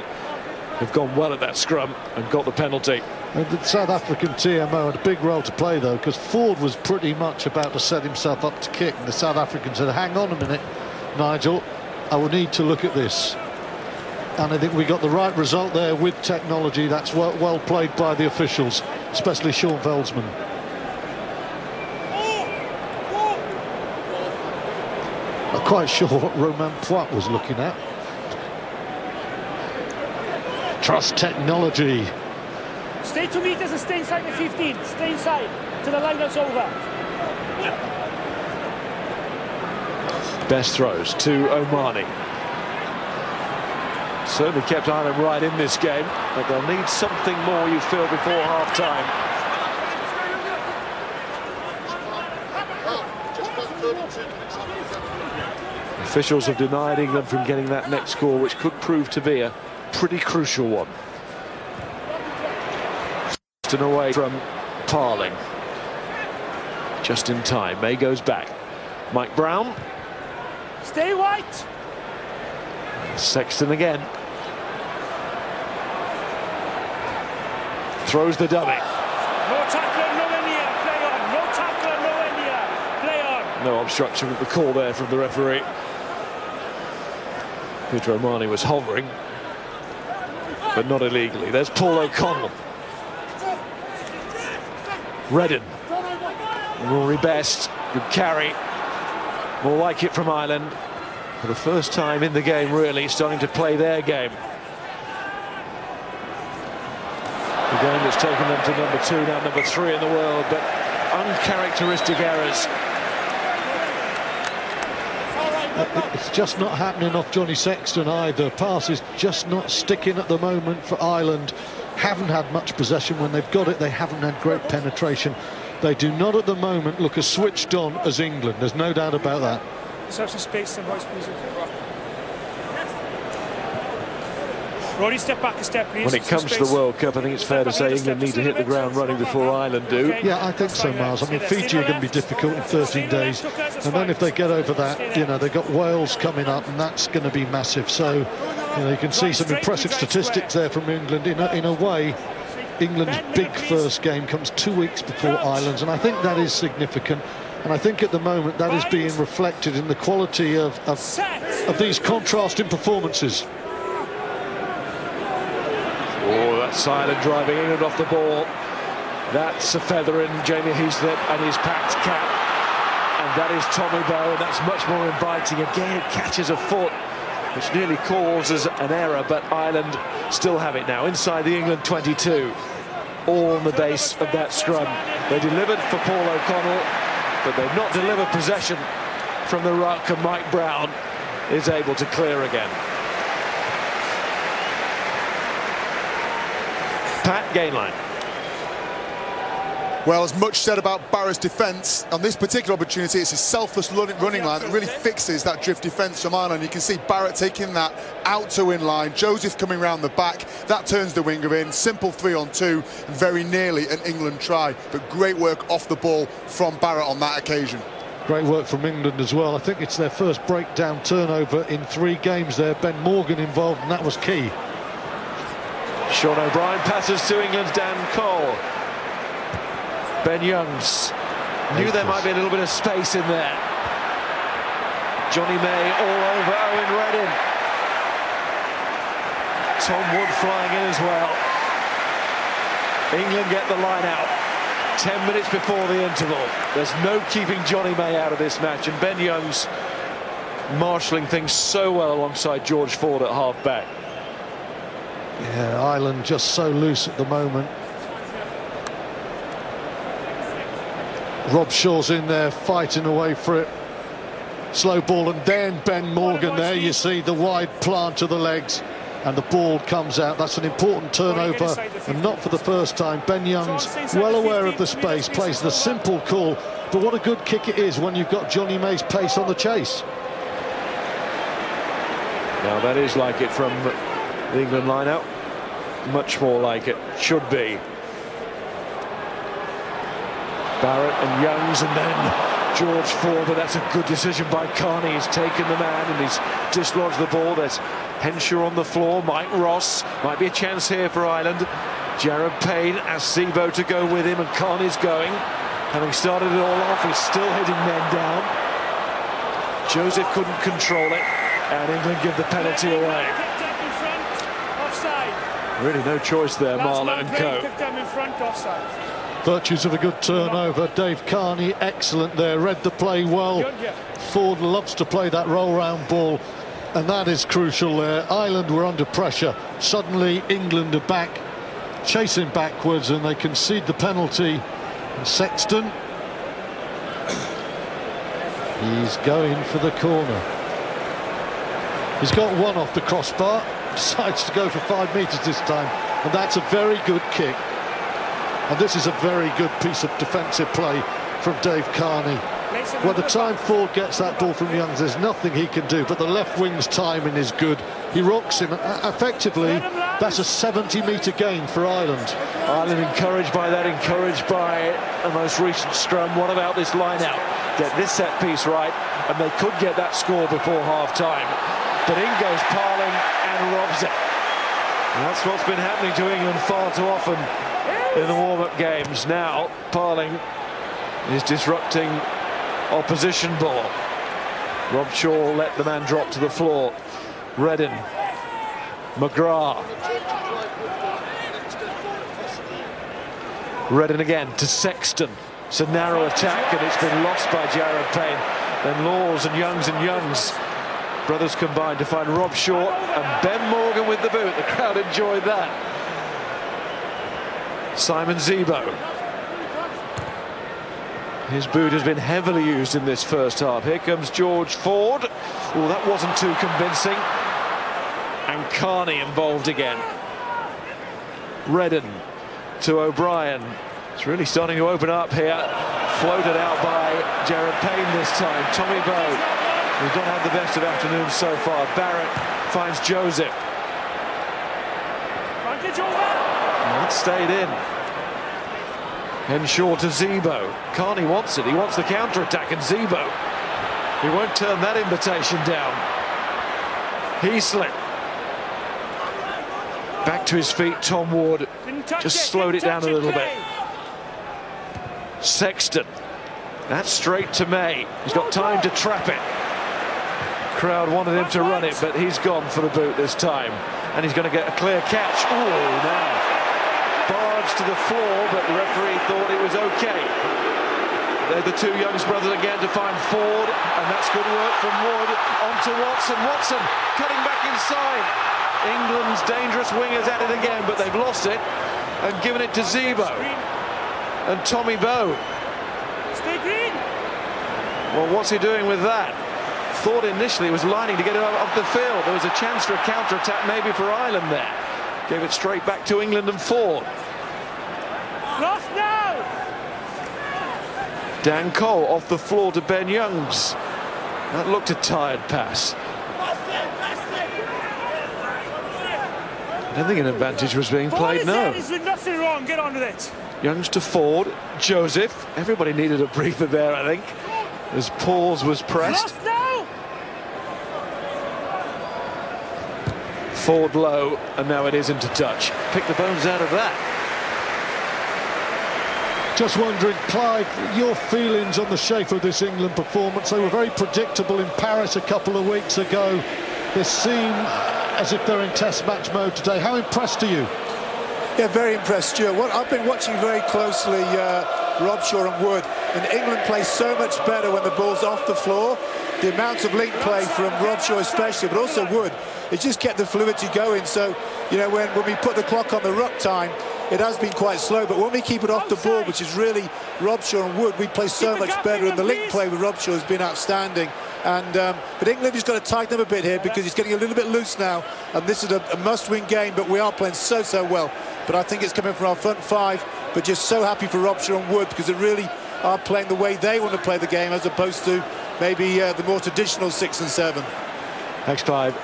have gone well at that scrum and got the penalty. And the South African TMO had a big role to play, though, because Ford was pretty much about to set himself up to kick, and the South Africans said, hang on a minute, Nigel, I will need to look at this. And I think we got the right result there with technology. That's well played by the officials, especially Sean Veldsman. Not quite sure what Romain Poit was looking at. Trust technology. Stay 2 meters and stay inside the 15. Stay inside till the line is over. Best throws to Omani. Certainly kept Ireland right in this game, but they'll need something more, you feel, before half-time. Officials have denied England from getting that next score, which could prove to be a pretty crucial one. And away from Parling. Just in time. May goes back. Mike Brown. Stay White. Sexton again. Throws the dummy. No tackler, no India. Play on. No tackler, no India. Play on. No obstruction with the call there from the referee. Peter Omani was hovering, but not illegally. There's Paul O'Connell. Redden. Rory Best. Good carry. More like it from Ireland. For the first time in the game, really, starting to play their game. The game that's taken them to number 2, now number 3 in the world, but uncharacteristic errors. It's just not happening off Johnny Sexton either. Pass is just not sticking at the moment for Ireland. Haven't had much possession. When they've got it, they haven't had great penetration. They do not at the moment look as switched on as England. There's no doubt about that. Let's have some space and voice music. Rory, step back a step, please. When it comes to the World Cup, I think it's fair to say England need to hit the ground running before Ireland do. Yeah, I think so, Miles. I mean, Fiji are going to be difficult in 13 days. And then if they get over that, you know, they've got Wales coming up, and that's going to be massive. So, you know, you can see some impressive statistics there from England. In a way, England's big first game comes 2 weeks before Ireland's, and I think that is significant. And I think at the moment that is being reflected in the quality of these contrasting performances. Oh, that's Ireland driving England off the ball. That's a feather in Jamie Heaslip and his packed cap. And that is Tommy Bowe, and that's much more inviting. Again, it catches a foot, which nearly causes an error, but Ireland still have it now inside the England 22. All on the base of that scrum. They delivered for Paul O'Connell, but they've not delivered possession from the ruck, and Mike Brown is able to clear again. gain line. Well, as much said about Barrett's defence, on this particular opportunity, it's a selfless running line that really fixes that drift defence from Ireland. You can see Barrett taking that out to in-line, Joseph coming round the back, that turns the winger in, simple 3-on-2, and very nearly an England try, but great work off the ball from Barrett on that occasion. Great work from England as well. I think it's their first breakdown turnover in 3 games there. Ben Morgan involved, and that was key. Sean O'Brien passes to England's Dan Cole. Ben Youngs knew there might be a little bit of space in there. Johnny May all over Owen Reddin. Tom Wood flying in as well. England get the line out 10 minutes before the interval. There's no keeping Johnny May out of this match, and Ben Youngs marshalling things so well alongside George Ford at half-back. Yeah, Ireland just so loose at the moment. Rob Shaw's in there fighting away for it. Slow ball, and then Ben Morgan there. You see the wide plant to the legs, and the ball comes out. That's an important turnover, and not for the first time. Ben Youngs, well aware of the space, plays the simple call, but what a good kick it is when you've got Johnny May's pace on the chase. Now that is like it from the England line-out. Much more like it should be. Barrett and Youngs, and then George Ford, but that's a good decision by Carney. He's taken the man and he's dislodged the ball. There's Henshaw on the floor, Mike Ross, might be a chance here for Ireland. Jared Payne asks Zebo to go with him, and Carney's going. Having started it all off, he's still hitting men down. Joseph couldn't control it, and England give the penalty away. Really no choice there, Marlow and co. Virtues of a good turnover. Dave Carney, excellent there, read the play well. Ford loves to play that roll-round ball, and that is crucial there. Ireland were under pressure. Suddenly England are back, chasing backwards, and they concede the penalty. And Sexton, he's going for the corner. He's got one off the crossbar, decides to go for 5 metres this time, and that's a very good kick. And this is a very good piece of defensive play from Dave Carney. By the time Ford gets that ball from Youngs, there's nothing he can do, but the left wing's timing is good. He rocks him. Effectively, that's a 70-metre gain for Ireland. Ireland encouraged by that, encouraged by the most recent scrum. What about this line-out? Get this set piece right, and they could get that score before half-time. But in goes Parling and robs it. And that's what's been happening to England far too often in the warm-up games. Now Parling is disrupting opposition ball. Rob Shaw let the man drop to the floor. Reddin, McGrath, Reddin again to Sexton. It's a narrow attack, and it's been lost by Jared Payne. Then Laws and Youngs brothers combined to find Rob Shaw and Ben Morgan with the boot. The crowd enjoyed that. Simon Zebo. His boot has been heavily used in this first half. Here comes George Ford. Oh, that wasn't too convincing. And Carney involved again. Redden to O'Brien. It's really starting to open up here. Floated out by Jared Payne this time. Tommy Bowe, who's not had the best of afternoons so far. Barrett finds Joseph. That stayed in. Henshaw to Zebo. Carney wants it. He wants the counter-attack, and Zebo, he won't turn that invitation down. He slipped. Back to his feet, Tom Ward. Just slowed it down a little bit. Sexton. That's straight to May. He's got time to trap it. Crowd wanted him to run it, but he's gone for the boot this time. And he's going to get a clear catch. Oh, now. Barge to the floor, but the referee thought it was okay. They're the two Youngs brothers again to find Ford, and that's good work from Wood. On to Watson. Watson cutting back inside. England's dangerous wingers at it again, but they've lost it and given it to Zebo and Tommy Bowe. Stay green. Well, what's he doing with that? Thought initially he was lining to get it up the field. There was a chance for a counter-attack maybe for Ireland there. Gave it straight back to England and Ford. Lost now! Dan Cole off the floor to Ben Youngs. That looked a tired pass. I don't think an advantage was being played, no. There's nothing wrong, get on with it. Youngs to Ford, Joseph. Everybody needed a breather there, I think, as pause was pressed. Lost now! Ford low, and now it is into touch. Pick the bones out of that. Just wondering, Clive, your feelings on the shape of this England performance. They were very predictable in Paris a couple of weeks ago. They seem as if they're in test match mode today. How impressed are you? Yeah, very impressed, Stuart. I've been watching very closely Robshaw and Wood, and England play so much better when the ball's off the floor. The amount of link play from Robshaw especially, but also Wood, it just kept the fluidity going. So, you know, when we put the clock on the ruck time, it has been quite slow, but when we keep it off the ball, which is really Robshaw and Wood, we play so much better, and the link play with Robshaw has been outstanding. And but England has got to tighten up a bit here because he's getting a little bit loose now, and this is a must-win game, but we are playing so well. But I think it's coming from our front five, but just so happy for Robshaw and Wood because they really are playing the way they want to play the game as opposed to maybe the more traditional 6 and 7. Thanks, Clive.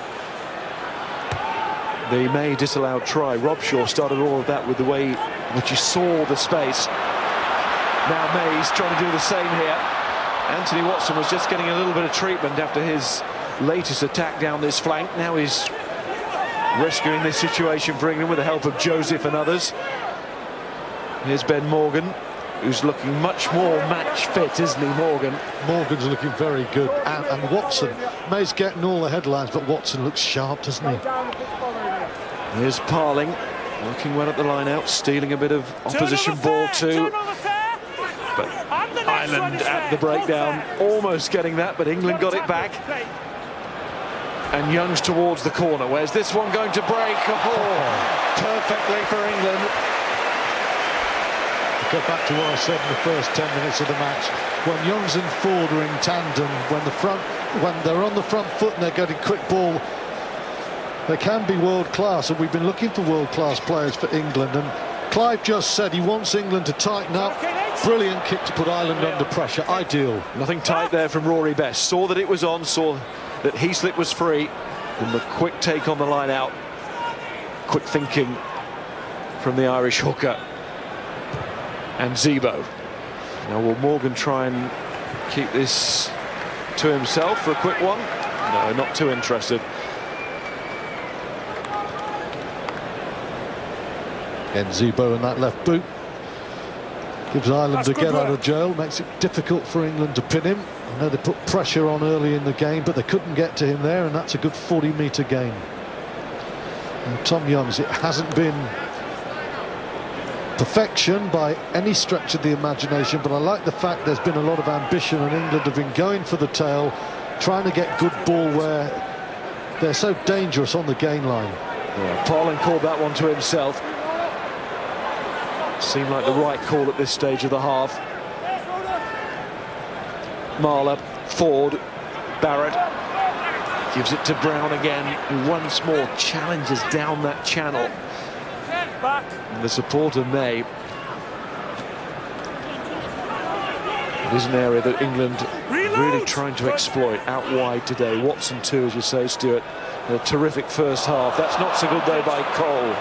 The May disallowed try. Robshaw started all of that with the way which he saw the space. Now May's trying to do the same here. Anthony Watson was just getting a little bit of treatment after his latest attack down this flank. Now he's rescuing this situation for England with the help of Joseph and others. Here's Ben Morgan, who's looking much more match fit, isn't he, Morgan? Morgan's looking very good, and Watson. May's getting all the headlines, but Watson looks sharp, doesn't he? Here's Parling, working well at the line out, stealing a bit of opposition ball too. But Ireland at the breakdown, almost getting that, but England got it back. And Young's towards the corner. Where's this one going to break? Oh, perfectly for England. Go back to what I said in the first 10 minutes of the match. When Youngs and Ford are in tandem, when they're on the front foot and they're getting quick ball, they can be world class, and we've been looking for world class players for England. And Clive just said he wants England to tighten up. Brilliant kick to put Ireland under pressure. Ideal. Nothing tight there from Rory Best. Saw that it was on, saw that Heaslip was free, and the quick take on the line out. Quick thinking from the Irish hooker. And Zebo. Now will Morgan try and keep this to himself for a quick one? No, not too interested. And Zebo in that left boot gives Ireland a get out of jail, makes it difficult for England to pin him. I know they put pressure on early in the game, but they couldn't get to him there, and that's a good 40-metre gain. And Tom Youngs, it hasn't been perfection by any stretch of the imagination, but I like the fact there's been a lot of ambition, and England have been going for the tail, trying to get good ball where they're so dangerous on the gain line. Yeah, Parling called that one to himself. Seemed like the right call at this stage of the half. Marler, Ford, Barrett gives it to Brown again, who once more challenges down that channel. And the support of May. It is an area that England really trying to exploit out wide today. Watson too, as you say, Stuart. A terrific first half. That's not so good though by Cole.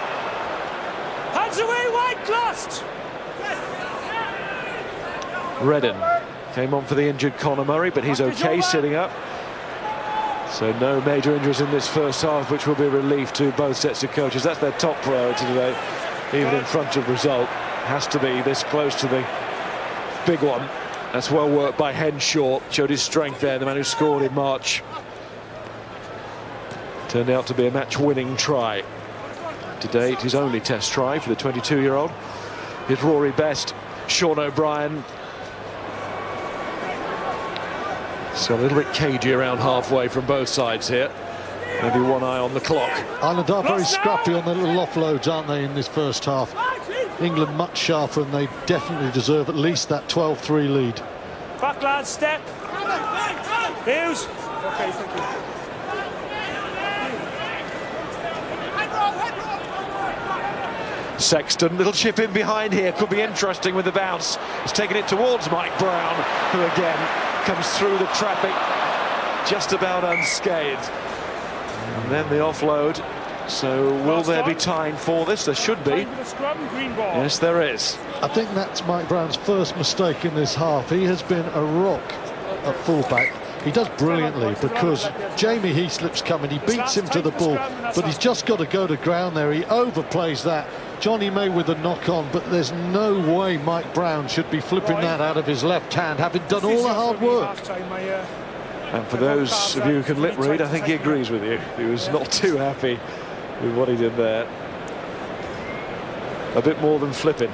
Hands away, White, lost! Redden came on for the injured Conor Murray, but he's okay sitting up. So no major injuries in this first half, which will be a relief to both sets of coaches. That's their top priority today, even in front of result. Has to be this close to the big one. That's well worked by Henshaw. Showed his strength there, the man who scored in March. Turned out to be a match-winning try. To date, his only test try for the 22-year-old. Here's Rory Best, Sean O'Brien. It's got a little bit cagey around halfway from both sides here. Maybe one eye on the clock. Ireland are very scrappy on their little offloads, aren't they, in this first half? England much sharper, and they definitely deserve at least that 12-3 lead. Back, lads, step. Hughes. Okay, thank you. Sexton, little chip in behind here, could be interesting with the bounce. He's taking it towards Mike Brown, who again comes through the traffic just about unscathed. And then the offload. So will there be time for this? There should be. Yes, there is. I think that's Mike Brown's first mistake in this half. He has been a rock at fullback. He does brilliantly because Jamie Heaslip's coming. He beats him to the ball, but he's just got to go to ground there. He overplays that. Johnny May with a knock-on, but there's no way Mike Brown should be flipping that out of his left hand, having done all the hard work. And for those of you who can lip read, I think he agrees with you. He was not too happy with what he did there. A bit more than flipping.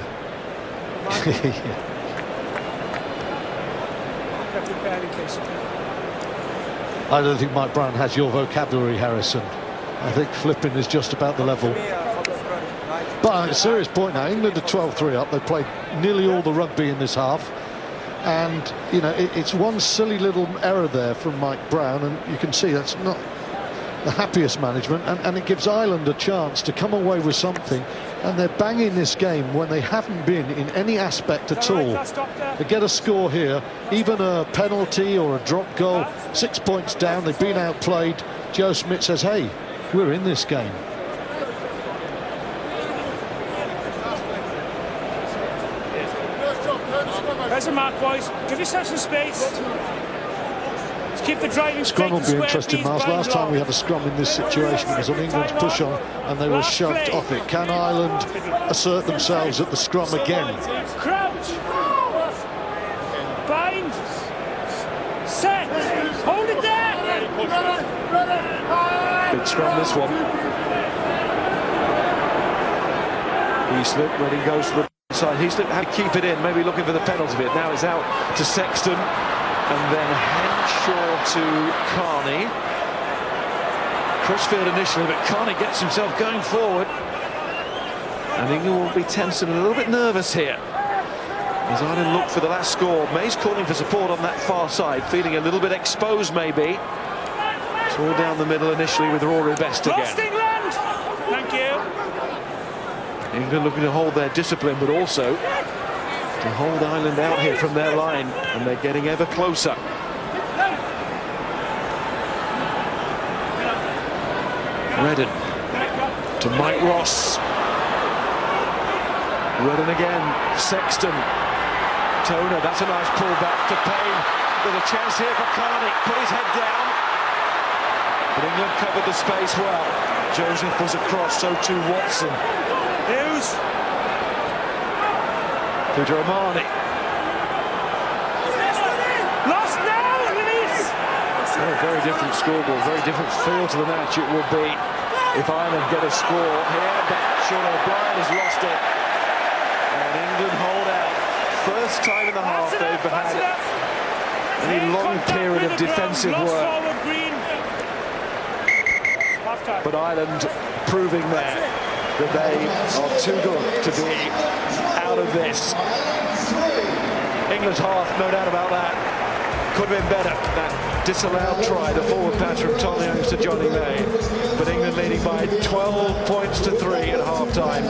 I don't think Mike Brown has your vocabulary, Harrison. I think flipping is just about the level. But a serious point now, England are 12-3 up. They played nearly all the rugby in this half. And, you know, it's one silly little error there from Mike Brown, and you can see that's not the happiest management, and it gives Ireland a chance to come away with something, and they're banging this game when they haven't been in any aspect at all. They get a score here, even a penalty or a drop goal, 6 points down, they've been outplayed. Joe Schmidt says, hey, we're in this game. There's a mark, boys. Give yourself some space. Let's keep the driving. Scrum will be interesting, Miles. Last time we had a scrum in this situation, it was on England's push on and they were shoved off it. Can Ireland assert themselves at the scrum again? Crouch. Bind. Set. Hold it there. Big scrum, this one. Heaslip, when he goes to the side. Heaslip had to keep it in, maybe looking for the penalty bit. Now it's out to Sexton, and then Henshaw to Carney. Crossfield initially, but Carney gets himself going forward. And England will be tense and a little bit nervous here as Ireland look for the last score. May's calling for support on that far side, feeling a little bit exposed maybe. It's all down the middle initially with Rory Best again. Lost England! Thank you. England looking to hold their discipline, but also to hold Ireland out here from their line, and they're getting ever closer. Redden to Mike Ross. Redden again. Sexton. Toner, that's a nice pull back to Payne. There's a chance here for Carney. Put his head down. But England covered the space well. Joseph was across, so too Watson. Hughes. Peter Omani. Lost now, release. Very different scoreboard, very different feel to the match it will be if Ireland get a score here, but Sean O'Brien has lost it. And England hold out. First time in the half they've had any long period of defensive work. But Ireland proving there that they are too good to be out of this. England's half, no doubt about that. Could have been better. That disallowed try, the forward pass from Tom Youngs to Johnny May. But England leading by 12 points to 3 at half-time.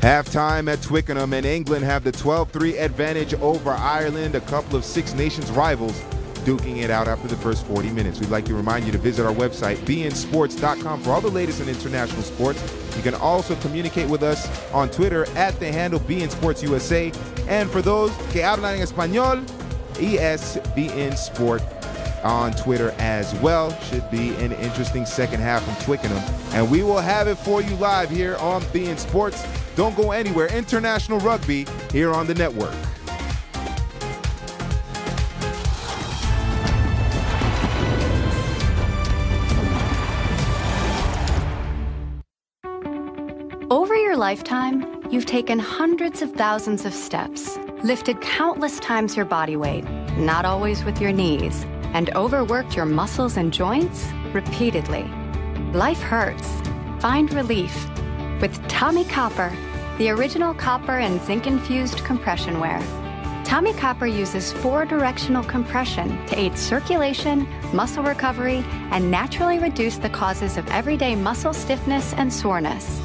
Halftime at Twickenham, and England have the 12-3 advantage over Ireland, a couple of Six Nations rivals duking it out after the first 40 minutes. We'd like to remind you to visit our website, beInSports.com, for all the latest in international sports. You can also communicate with us on Twitter at the handle beInSportsUSA. And for those que hablan español, ESBNSport on Twitter as well. Should be an interesting second half from Twickenham. And we will have it for you live here on beIN Sports. Don't go anywhere. International rugby here on the network. Over your lifetime, you've taken hundreds of thousands of steps, lifted countless times your body weight, not always with your knees, and overworked your muscles and joints repeatedly. Life hurts. Find relief with Tommy Copper, the original copper and zinc-infused compression wear. Tommy Copper uses 4-directional compression to aid circulation, muscle recovery, and naturally reduce the causes of everyday muscle stiffness and soreness.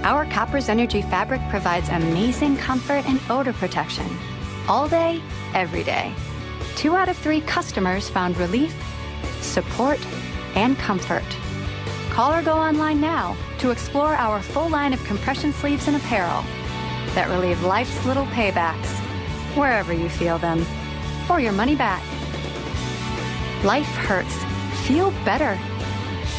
Our Copper's Energy fabric provides amazing comfort and odor protection, all day, every day. 2 out of 3 customers found relief, support, and comfort. Call or go online now to explore our full line of compression sleeves and apparel that relieve life's little paybacks, wherever you feel them, or your money back. Life hurts. Feel better.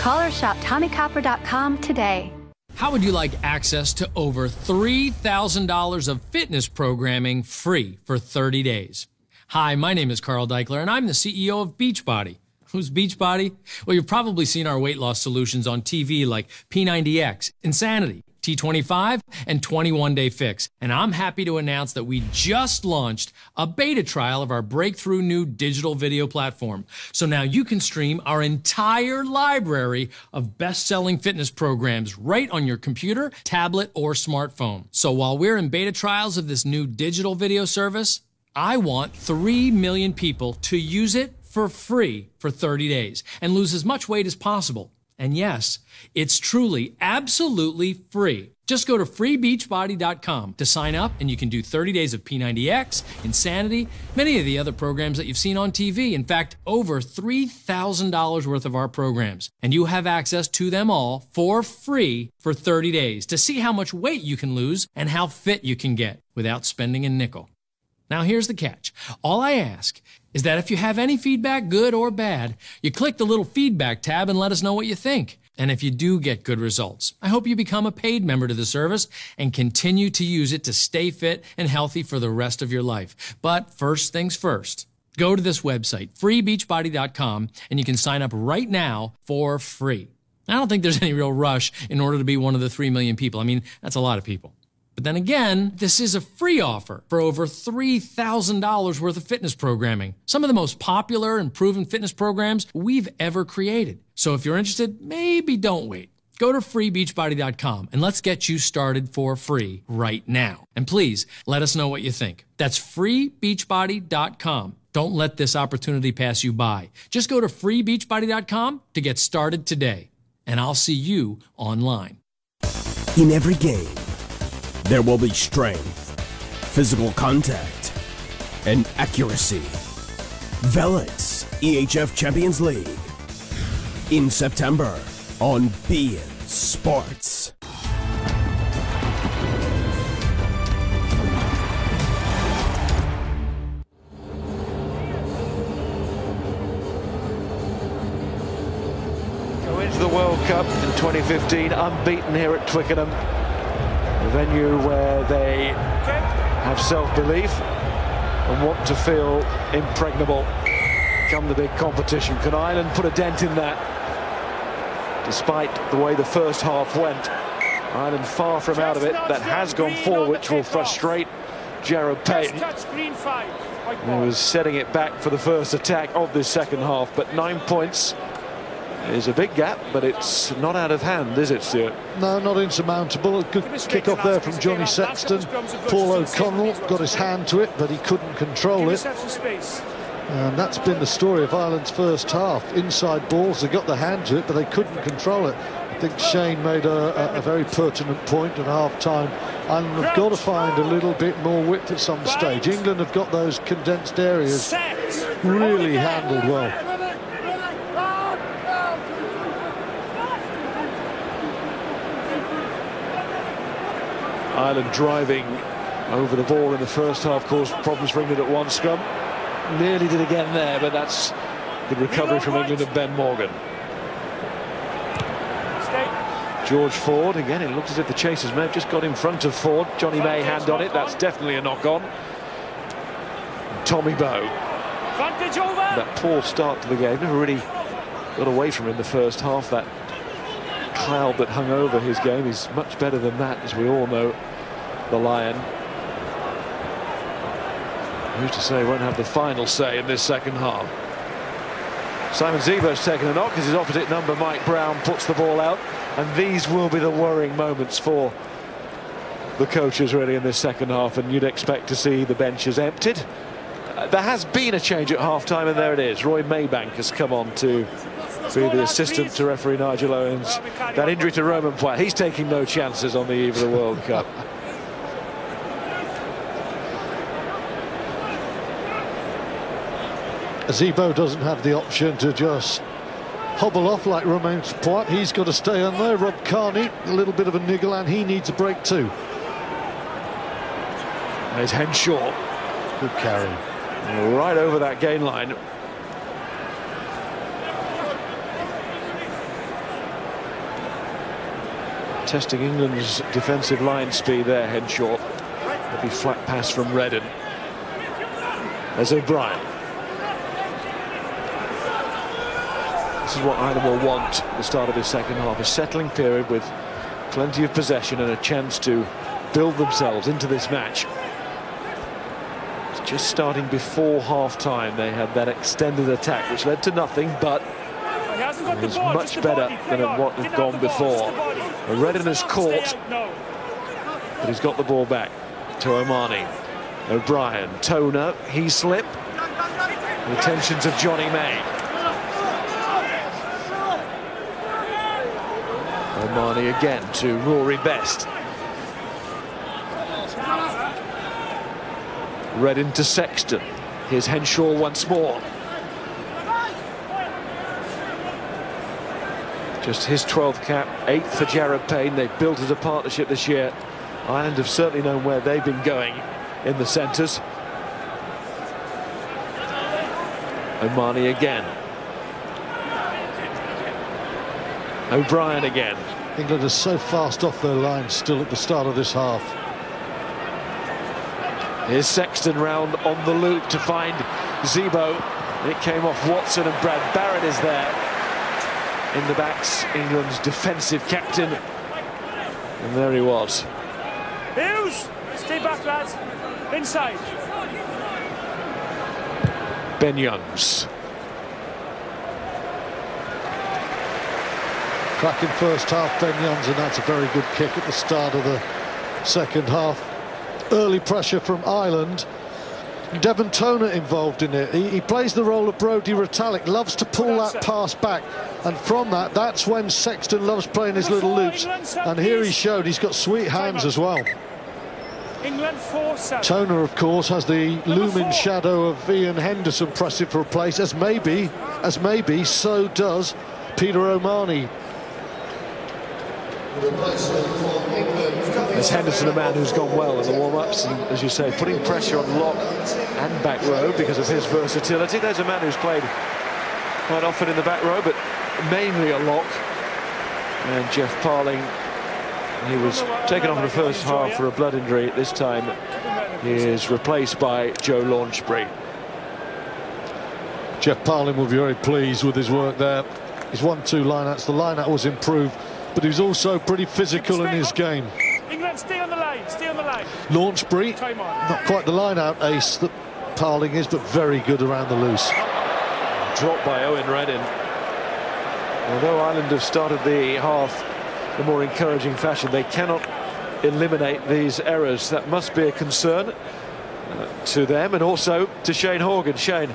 Call or shop TommyCopper.com today. How would you like access to over $3,000 of fitness programming free for 30 days? Hi, my name is Carl Deichler, and I'm the CEO of Beachbody. Who's Beachbody? Well, you've probably seen our weight loss solutions on TV like P90X, Insanity, T25, and 21-Day Fix. And I'm happy to announce that we just launched a beta trial of our breakthrough new digital video platform. So now you can stream our entire library of best-selling fitness programs right on your computer, tablet, or smartphone. So while we're in beta trials of this new digital video service, I want 3 million people to use it for free for 30 days and lose as much weight as possible. And yes, it's truly, absolutely free. Just go to freebeachbody.com to sign up, and you can do 30 days of P90X, Insanity, many of the other programs that you've seen on TV. In fact, over $3,000 worth of our programs. And you have access to them all for free for 30 days to see how much weight you can lose and how fit you can get without spending a nickel. Now here's the catch. All I ask is that if you have any feedback, good or bad, you click the little feedback tab and let us know what you think. And if you do get good results, I hope you become a paid member to the service and continue to use it to stay fit and healthy for the rest of your life. But first things first, go to this website, freebeachbody.com, and you can sign up right now for free. I don't think there's any real rush in order to be one of the 3 million people. I mean, that's a lot of people. But then again, this is a free offer for over $3,000 worth of fitness programming. Some of the most popular and proven fitness programs we've ever created. So if you're interested, maybe don't wait. Go to freebeachbody.com and let's get you started for free right now. And please, let us know what you think. That's freebeachbody.com. Don't let this opportunity pass you by. Just go to freebeachbody.com to get started today. And I'll see you online. In every game, there will be strength, physical contact, and accuracy. Velen's EHF Champions League in September on beIN Sports. Go into the World Cup in 2015 unbeaten here at Twickenham. A venue where they have self-belief and want to feel impregnable come the big competition. Can Ireland put a dent in that? Despite the way the first half went, Ireland far from out of it. That has gone forward, which will frustrate Jared Payton, who was setting it back for the first attack of this second half. But 9 points is a big gap, but it's not out of hand, is it, Stuart? No, not insurmountable. A good kick-off there from Johnny Sexton. Paul O'Connell got his hand to it, but he couldn't control it. And that's been the story of Ireland's first half. Inside balls, they got the hand to it, but they couldn't control it. I think Shane made a very pertinent point at half-time. Ireland have got to find a little bit more width at some stage. England have got those condensed areas really handled well. Ireland driving over the ball in the first half caused problems for England at one scrum. Nearly did again there, but that's good recovery from England and Ben Morgan. George Ford, again, it looks as if the chasers may have just got in front of Ford. Johnny May hand on it, that's definitely a knock-on. Tommy Bowe. That poor start to the game, never really got away from him in the first half. That cloud that hung over his game is much better than that, as we all know, the Lion. Who's to say won't have the final say in this second half. Simon Zebo's taken a knock as his opposite number, Mike Brown, puts the ball out. And these will be the worrying moments for the coaches really in this second half, and you'd expect to see the benches emptied. There has been a change at half-time, and there it is. Roy Maybank has come on to be the assistant to referee Nigel Owens. That injury to Roman Poit, he's taking no chances on the eve of the World Cup. Zebo doesn't have the option to just hobble off like Romain Poit. He's got to stay on there. Rob Kearney, a little bit of a niggle, and he needs a break too. There's Henshaw. Good carry. Right over that gain line. Testing England's defensive line speed there, Henshaw. Maybe flat pass from Redden. There's O'Brien. This is what Ireland will want at the start of this second half, a settling period with plenty of possession and a chance to build themselves into this match. It's just starting before half-time. They had that extended attack which led to nothing, but it was much better than what had gone before. Redden has caught, but he's got the ball back to Omani. O'Brien, Toner, he slipped. The attentions of Johnny May. Omani again to Rory Best. Redden to Sexton. Here's Henshaw once more. Just his 12th cap, 8th for Jared Payne. They've built as a partnership this year. Ireland have certainly known where they've been going in the centres. Omani again. O'Brien again. England are so fast off their line still at the start of this half. Here's Sexton round on the loop to find Zebo. It came off Watson, and Brad Barrett is there. In the backs, England's defensive captain. And there he was. Hughes! Stay back, lads. Inside. Ben Youngs. Cracking first half, Ben Youngs, and that's a very good kick at the start of the second half. Early pressure from Ireland. Devon Toner involved in it. He plays the role of Brodie Retallick, loves to pull that pass back, and from that's when Sexton loves playing his little loops, and here he showed he's got sweet hands as well. England 4-7. Toner, of course, has the looming shadow of Ian Henderson pressing for a place, as maybe so does Peter Omani. There's Henderson, a man who's gone well in the warm-ups, and as you say, putting pressure on lock and back row because of his versatility. There's a man who's played quite often in the back row, but mainly a lock. And Jeff Parling, he was taken off in the first half for a blood injury. This time he is replaced by Joe Launchbury. Jeff Parling will be very pleased with his work there. His 1-2 line-outs, the line-out was improved, but he was also pretty physical in his game. England, stay on the line, stay on the line. Launchbury, not quite the line-out ace that Parling is, but very good around the loose. Dropped by Owen Redden. Although Ireland have started the half in a more encouraging fashion, they cannot eliminate these errors. That must be a concern to them and also to Shane Horgan. Shane.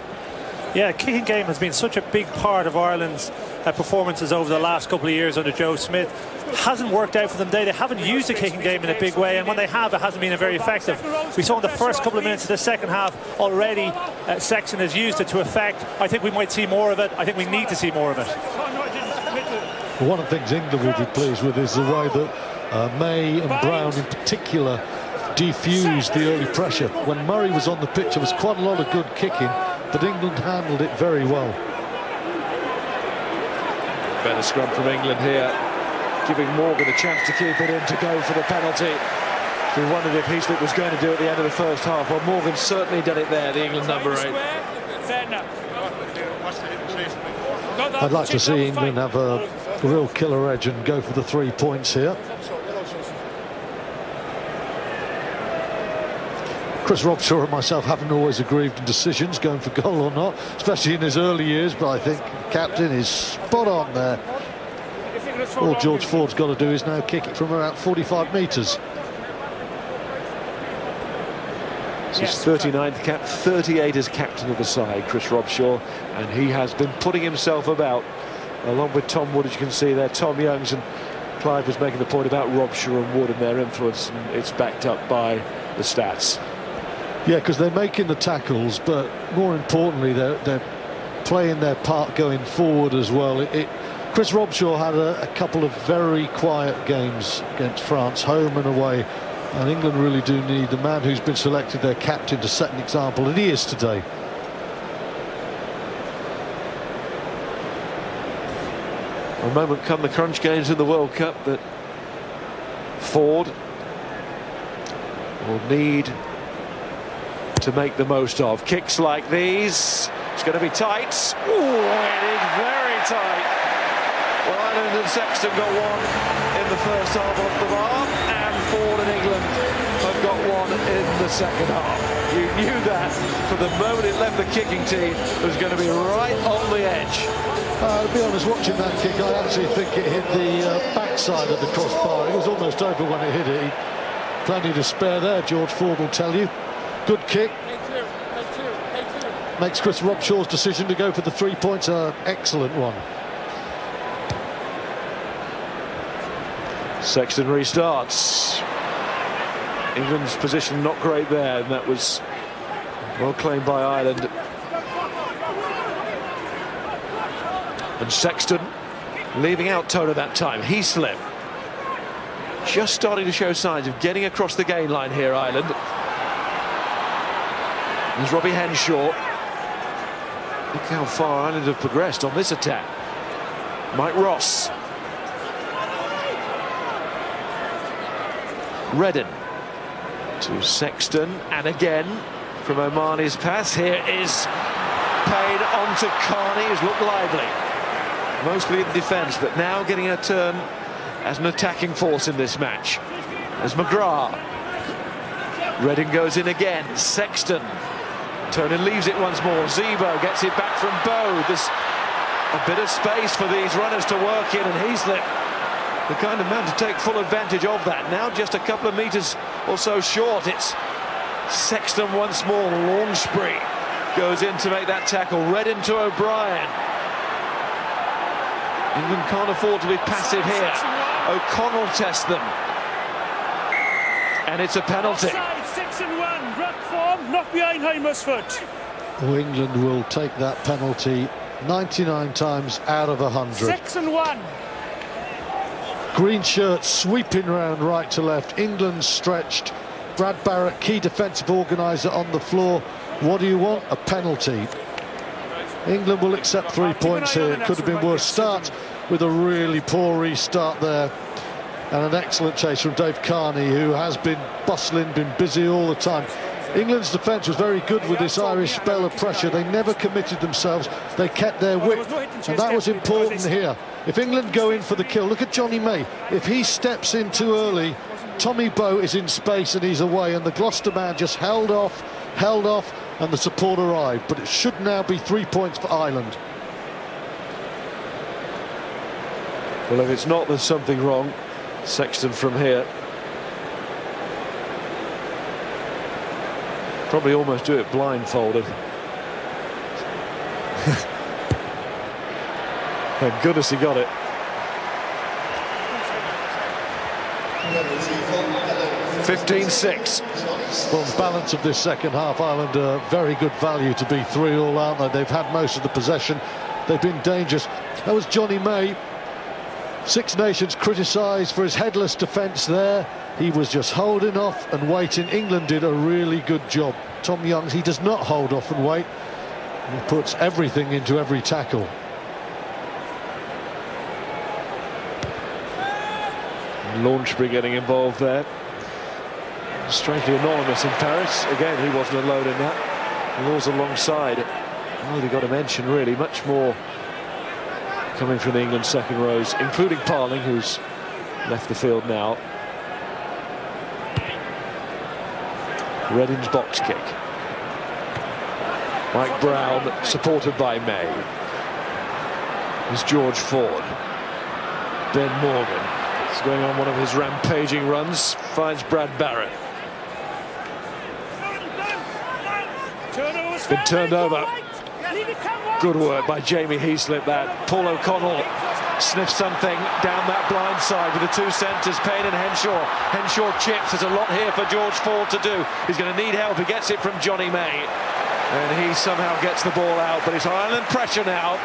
Yeah, kicking game has been such a big part of Ireland's performances over the last couple of years under Joe Smith. Hasn't worked out for them. They haven't used the kicking game in a big way, and when they have, it hasn't been very effective. We saw in the first couple of minutes of the second half already Sexton has used it to effect. I think we might see more of it. I think we need to see more of it. Well, one of the things England will be pleased with is the way that May and Brown in particular defused the early pressure. When Murray was on the pitch, there was quite a lot of good kicking, but England handled it very well. Better scrum from England here, giving Morgan a chance to keep it in to go for the penalty. We wondered if Heaslip was going to do it at the end of the first half. Well, Morgan certainly did it there, the England number 8. I'd like to see England have a real killer edge and go for the 3 points here. Chris Robshaw and myself haven't always agreed on decisions, going for goal or not, especially in his early years, but I think captain is spot on there. All George Ford's got to do is now kick it from about 45 metres. It's his 39th cap, 38 as captain of the side, Chris Robshaw, and he has been putting himself about, along with Tom Wood, as you can see there. Tom Youngs, and Clive was making the point about Robshaw and Wood and their influence, and it's backed up by the stats. Yeah, because they're making the tackles, but more importantly, they're playing their part going forward as well. Chris Robshaw had a couple of very quiet games against France, home and away. And England really do need the man who's been selected their captain to set an example, and he is today. A moment come the crunch games in the World Cup that Ford will need to make the most of. Kicks like these, it's going to be tight. Ooh, it is very tight. Well, Ireland and Sexton got one in the first half of the bar, and Ford and England have got one in the second half. You knew that from the moment it left the kicking team, it was going to be right on the edge. To be honest, watching that kick, I actually think it hit the backside of the crossbar. It was almost over when it hit it. Plenty to spare there, George Ford will tell you. Good kick. Makes Chris Robshaw's decision to go for the 3 points an excellent one. Sexton restarts. England's position not great there, and that was well claimed by Ireland. And Sexton leaving out Toner that time. Heaslip just starting to show signs of getting across the gain line here, Ireland. There's Robbie Henshaw. Look how far Ireland have progressed on this attack. Mike Ross. Redden to Sexton, and again from Omani's pass. Here is paid on to Carney, who's looked lively, mostly in defence, but now getting a turn as an attacking force in this match. As McGrath. Redden goes in again. Sexton. Turner leaves it once more. Zebo gets it back from Bow. There's a bit of space for these runners to work in, and Heaslip, the kind of man to take full advantage of that. Now just a couple of metres or so short. It's Sexton once more. Launchbury goes in to make that tackle. Redden to O'Brien. England can't afford to be passive here. O'Connell tests them, and it's a penalty. 6-1, ruck form, not behind Heimersfoot. Oh, England will take that penalty 99 times out of 100. 6-1. Green shirt sweeping round right to left. England stretched. Brad Barrett, key defensive organiser, on the floor. What do you want? A penalty. England will accept 3 points here. It could have been worse. Start with a really poor restart there, and an excellent chase from Dave Carney, who has been bustling, been busy all the time. England's defence was very good with this Irish spell of pressure. They never committed themselves. They kept their wit, and that was important here. If England go in for the kill, look at Johnny May. If he steps in too early, Tommy Bowe is in space and he's away, and the Gloucester man just held off, and the support arrived. But it should now be 3 points for Ireland. Well, if it's not, there's something wrong. Sexton from here. Probably almost do it blindfolded. Thank goodness he got it. 15-6. Well, the balance of this second half, Ireland are very good value to be 3-3, aren't they? They've had most of the possession. They've been dangerous. That was Johnny May. Six Nations criticised for his headless defence there. He was just holding off and waiting. England did a really good job. Tom Youngs, he does not hold off and wait. He puts everything into every tackle. Launchbury getting involved there. Strangely anonymous in Paris. Again, he wasn't alone in that. Laws alongside. Oh, they got a mention, really. Much more coming from the England second rows, including Parling, who's left the field now. Reddin's box kick. Mike Brown, supported by May. There's George Ford. Ben Morgan is going on one of his rampaging runs. Finds Brad Barrett. Been turned over. Good work by Jamie Heaslip. That Paul O'Connell sniffs something down that blind side with the two centres, Payne and Henshaw. Henshaw chips. There's a lot here for George Ford to do. He's going to need help. He gets it from Johnny May, and he somehow gets the ball out. But it's Ireland pressure now.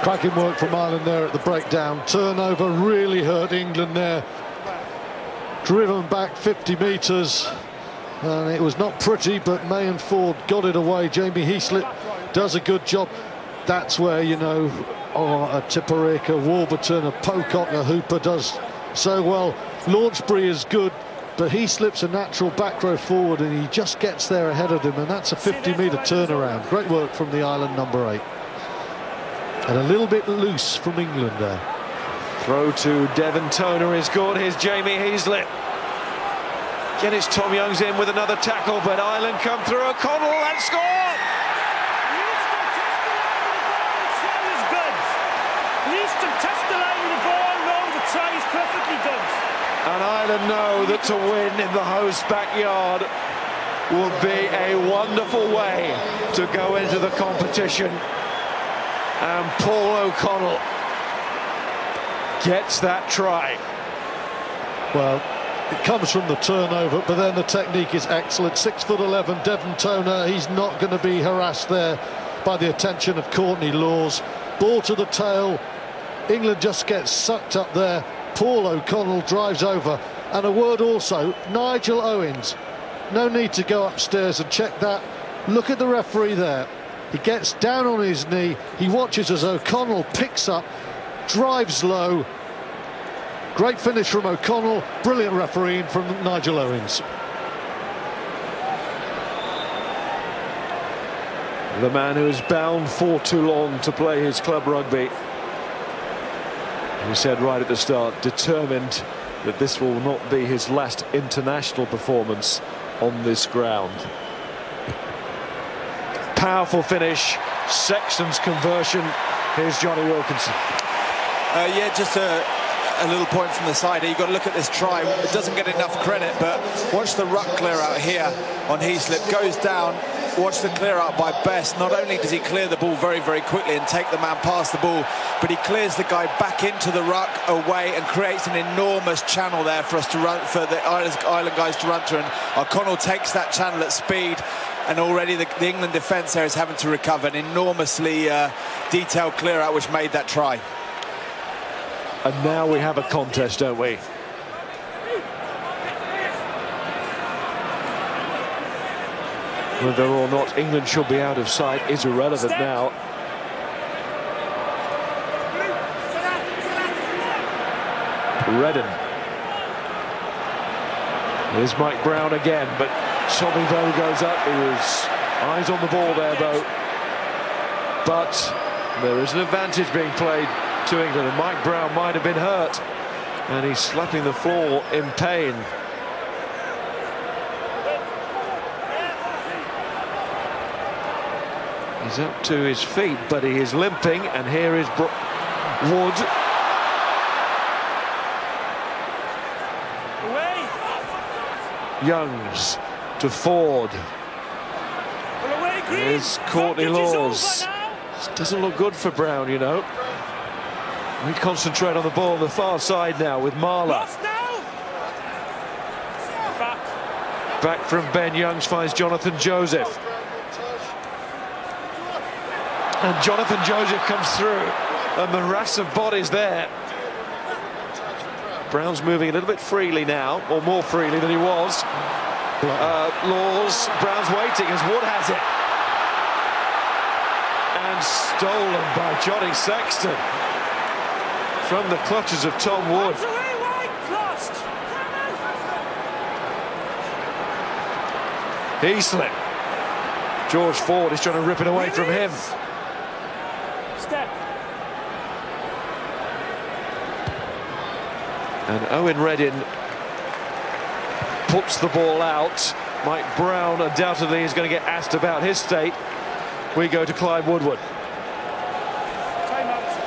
Cracking work from Ireland there at the breakdown. Turnover really hurt England there. Driven back 50 metres. And it was not pretty, but May and Ford got it away. Jamie Heaslip does a good job. That's where, you know, a Tipperake, a Warburton, a Pocock, a Hooper does so well. Launchbury is good, but Heaslip's a natural back row forward, and he just gets there ahead of him, and that's a 50-metre turnaround. Great work from the Ireland number 8. And a little bit loose from England there. Throw to Devon Toner is good. Here's Jamie Heaslip. Again, it's Tom Young's in with another tackle, but Ireland come through. O'Connell and score! And Ireland know that to win in the host backyard will be a wonderful way to go into the competition. And Paul O'Connell gets that try. Well, it comes from the turnover, but then the technique is excellent. 6'11", Devon Toner. He's not going to be harassed there by the attention of Courtney Laws. Ball to the tail. England just gets sucked up there. Paul O'Connell drives over. And a word also, Nigel Owens. No need to go upstairs and check that. Look at the referee there. He gets down on his knee. He watches as O'Connell picks up, drives low. Great finish from O'Connell. Brilliant refereeing from Nigel Owens. The man who is bound for too long to play his club rugby. He said right at the start, determined that this will not be his last international performance on this ground. Powerful finish. Sexton's conversion. Here's Johnny Wilkinson. Yeah, just a little point from the side here. You've got to look at this try. It doesn't get enough credit, but watch the ruck clear out here on Heaslip. Goes down. Watch the clear out by Best. Not only does he clear the ball very, very quickly and take the man past the ball, but he clears the guy back into the ruck away and creates an enormous channel there for us to run, for the Ireland guys to run through. And O'Connell takes that channel at speed, and already the England defence there is having to recover. An enormously detailed clear out which made that try. And now we have a contest, don't we? Whether or not England should be out of sight is irrelevant now. Redden. Here's Mike Brown again, but Tommy Bowe goes up. He was eyes on the ball there, Bowe. But there is an advantage being played to England, and Mike Brown might have been hurt. And he's slapping the floor in pain. He's up to his feet, but he is limping, and here is Wood. Youngs to Ford. Here's Courtney Laws. This doesn't look good for Brown, you know. We concentrate on the ball on the far side now with Marler. Back from Ben Youngs finds Jonathan Joseph. And Jonathan Joseph comes through. A morass of bodies there. Brown's moving a little bit freely now, or more freely than he was. Laws, Brown's waiting as Wood has it. And stolen by Johnny Sexton. From the clutches of Tom Wood. Heaslip. George Ford is trying to rip it away from him. And Owen Reddin puts the ball out. Mike Brown undoubtedly is going to get asked about his state. We go to Clive Woodward.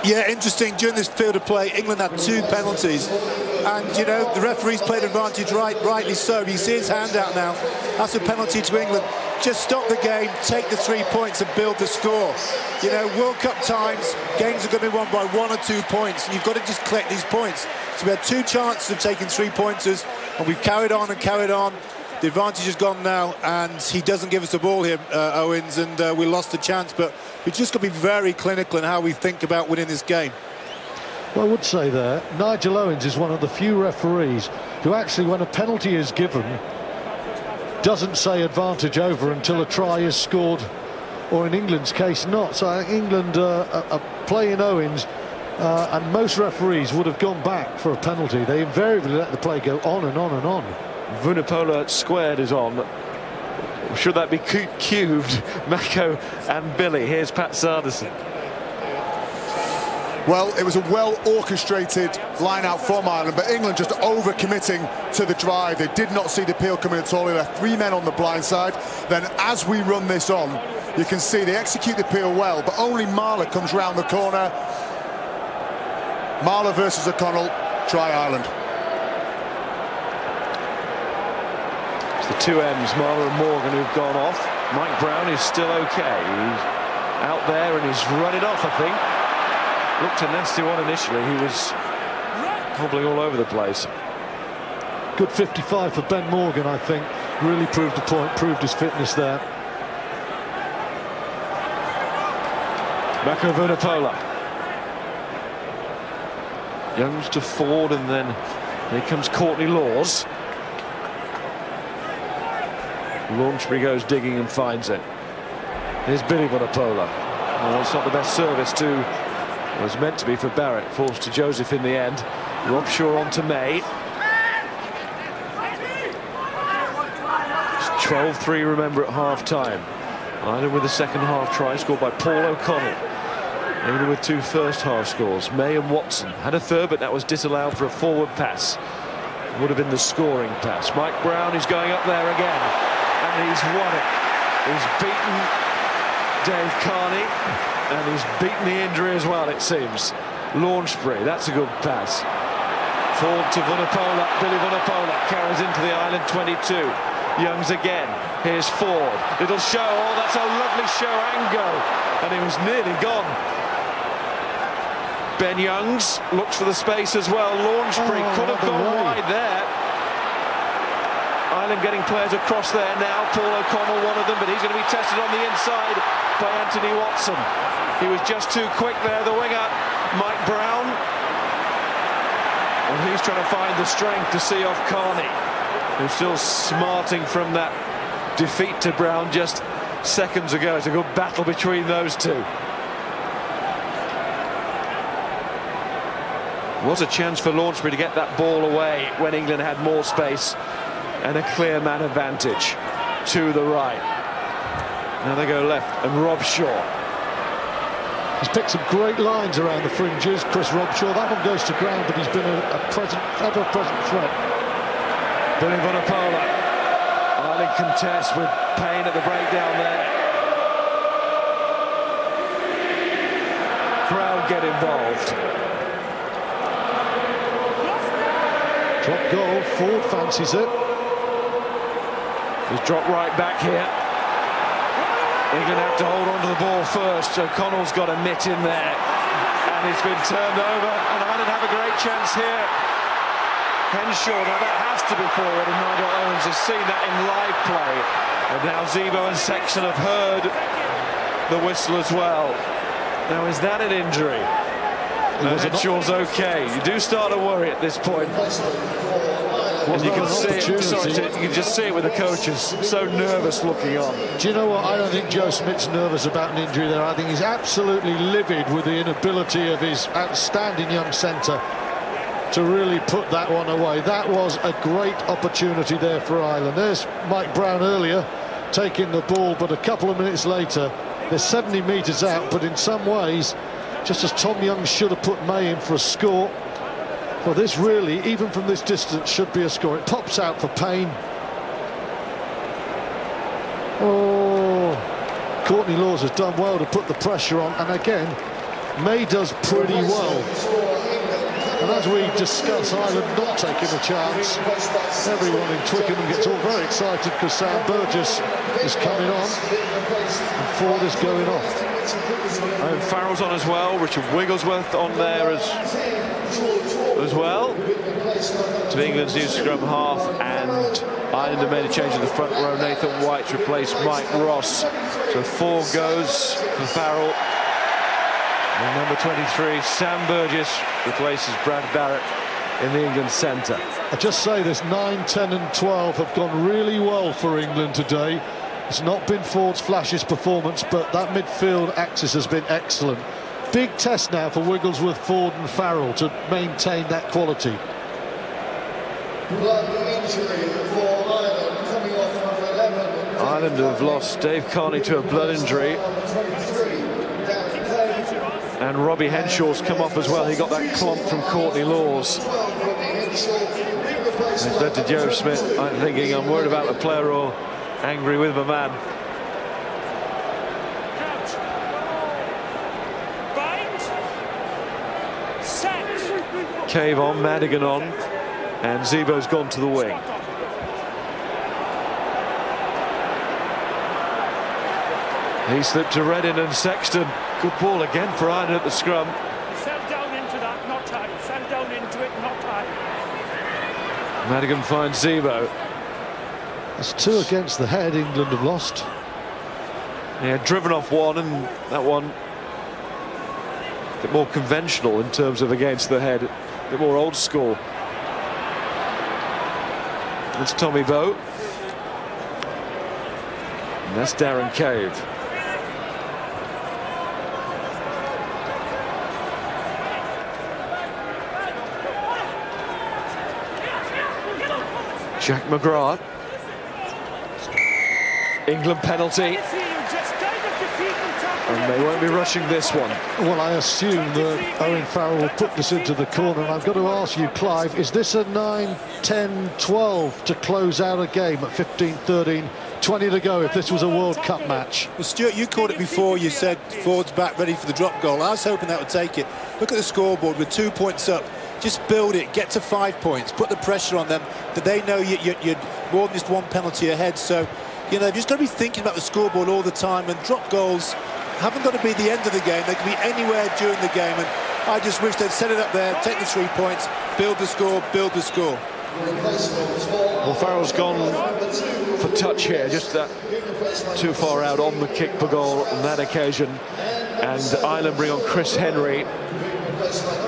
Yeah, interesting. During this field of play, England had 2 penalties. And, you know, the referee's played advantage rightly so. You see his hand out now. That's a penalty to England. Just stop the game, take the 3 points and build the score. You know, World Cup times, games are going to be won by 1 or 2 points. And you've got to just collect these points. So we had 2 chances of taking 3-pointers, and we've carried on and carried on. The advantage is gone now, and he doesn't give us the ball here, Owens, and we lost the chance. But we've just got to be very clinical in how we think about winning this game. Well, I would say there, Nigel Owens is one of the few referees who actually, when a penalty is given, doesn't say advantage over until a try is scored, or in England's case not. So I think England are playing Owens, and most referees would have gone back for a penalty. They invariably let the play go on and on and on. Vunipola squared is on. Should that be cubed? Mako and Billy. Here's Pat Sanderson. Well, it was a well-orchestrated line-out from Ireland, but England just over-committing to the drive. They did not see the peel coming at all. They left 3 men on the blind side. Then as we run this on, you can see they execute the peel well, but only Marler comes round the corner. Marler versus O'Connell, try Ireland. It's the 2 M's, Marler and Morgan, who've gone off. Mike Brown is still okay. He's out there and he's running off, I think. Looked a nasty one initially. He was hobbling all over the place. Good 55 for Ben Morgan, I think. Really proved the point, proved his fitness there. Mako Vunipola. Youngs to Ford, and then here comes Courtney Laws. Launchbury goes digging and finds it. Here's Billy Vunipola. Oh, it's not the best service to... was meant to be for Barrett, forced to Joseph in the end. Robshaw on to May. It's 12-3, remember, at half-time. Ireland with the second half try scored by Paul O'Connell. England with 2 first-half scores. May and Watson had a third, but that was disallowed for a forward pass. Would have been the scoring pass. Mike Brown is going up there again, and he's won it. He's beaten Dave Carney. And he's beaten the injury as well, it seems. Launchbury, that's a good pass. Forward to Vunipola. Billy Vunipola carries into the Ireland 22. Youngs again. Here's Ford. Little show. Oh, that's a lovely show angle. And he was nearly gone. Ben Youngs looks for the space as well. Launchbury could have gone wide there. Ireland getting players across there now. Paul O'Connell, one of them, but he's going to be tested on the inside by Anthony Watson. He was just too quick there, the winger, Mike Brown. And he's trying to find the strength to see off Carney, who's still smarting from that defeat to Brown just seconds ago. It's a good battle between those two. Was a chance for Launchbury to get that ball away when England had more space and a clear man advantage to the right. Now they go left, and Robshaw. He's picked some great lines around the fringes, Chris Robshaw. That one goes to ground, but he's been ever-present threat. Billy Vunipola. Ireland contest with Payne at the breakdown there. Crowd get involved. Drop goal, Ford fancies it. He's dropped right back here. England have to hold on to the ball first. O'Connell's got a mitt in there, and it's been turned over, and Ireland have a great chance here. Henshaw, now that has to be forward, and Nigel Owens has seen that in live play. And now Zebo and Sexton have heard the whistle as well. Now, is that an injury? Henshaw's okay. You do start to worry at this point. And you can see it, you can just see it with the coaches, so nervous looking on. Do you know what? I don't think Joe Smith's nervous about an injury there. I think he's absolutely livid with the inability of his outstanding young centre to really put that one away. That was a great opportunity there for Ireland. There's Mike Brown earlier taking the ball, but a couple of minutes later, they're 70 metres out, but in some ways, just as Tom Young should have put May in for a score, well, this really, even from this distance, should be a score. It pops out for Payne. Oh, Courtney Laws has done well to put the pressure on, and again, May does pretty well. And as we discuss Ireland not taking a chance, everyone in Twickenham gets all very excited because Sam Burgess is coming on and Ford is going off. And Farrell's on as well, Richard Wigglesworth on there as well. To be England's new scrum half, and Ireland have made a change in the front row. Nathan White's replaced Mike Ross. So Ford goes for Farrell. And number 23, Sam Burgess, replaces Brad Barrett in the England centre. I just say this, 9, 10 and 12 have gone really well for England today. It's not been Ford's flashiest performance, but that midfield axis has been excellent. Big test now for Wigglesworth, Ford and Farrell to maintain that quality. Blood injury for Ireland, coming off number 11. Ireland have lost Dave Carney to a blood injury. And Robbie Henshaw's come off as well. He got that clomp from Courtney Laws. It's led to Joe Smith, I'm thinking, I'm worried about the player or angry with my man. Cave on, Madigan on, and Zebo's gone to the wing. He slipped to Reddin and Sexton. Good ball again for Ireland at the scrum. Fell down into that, not tight. Fell down into it, not tight. Madigan finds Zebo. That's 2 against the head England have lost. Yeah, driven off one, and that one a bit more conventional in terms of against the head, a bit more old school. That's Tommy Bowe. And that's Darren Cave. Jack McGrath. England penalty. And they won't be rushing this one. Well, I assume that Owen Farrell will put this into the corner. And I've got to ask you, Clive, is this a 9, 10, 12 to close out a game at 15, 13, 20 to go if this was a World Cup match? Well, Stuart, you called it before. You said Ford's back ready for the drop goal. I was hoping that would take it. Look at the scoreboard with 2 points up. Just build it, get to 5 points, put the pressure on them, that they know you're more than just one penalty ahead. So, you know, they've just got to be thinking about the scoreboard all the time, and drop goals haven't got to be the end of the game. They can be anywhere during the game, and I just wish they'd set it up there, take the 3 points, build the score, build the score. Well, Farrell's gone for touch here, just that too far out on the kick for goal on that occasion. And Ireland bring on Chris Henry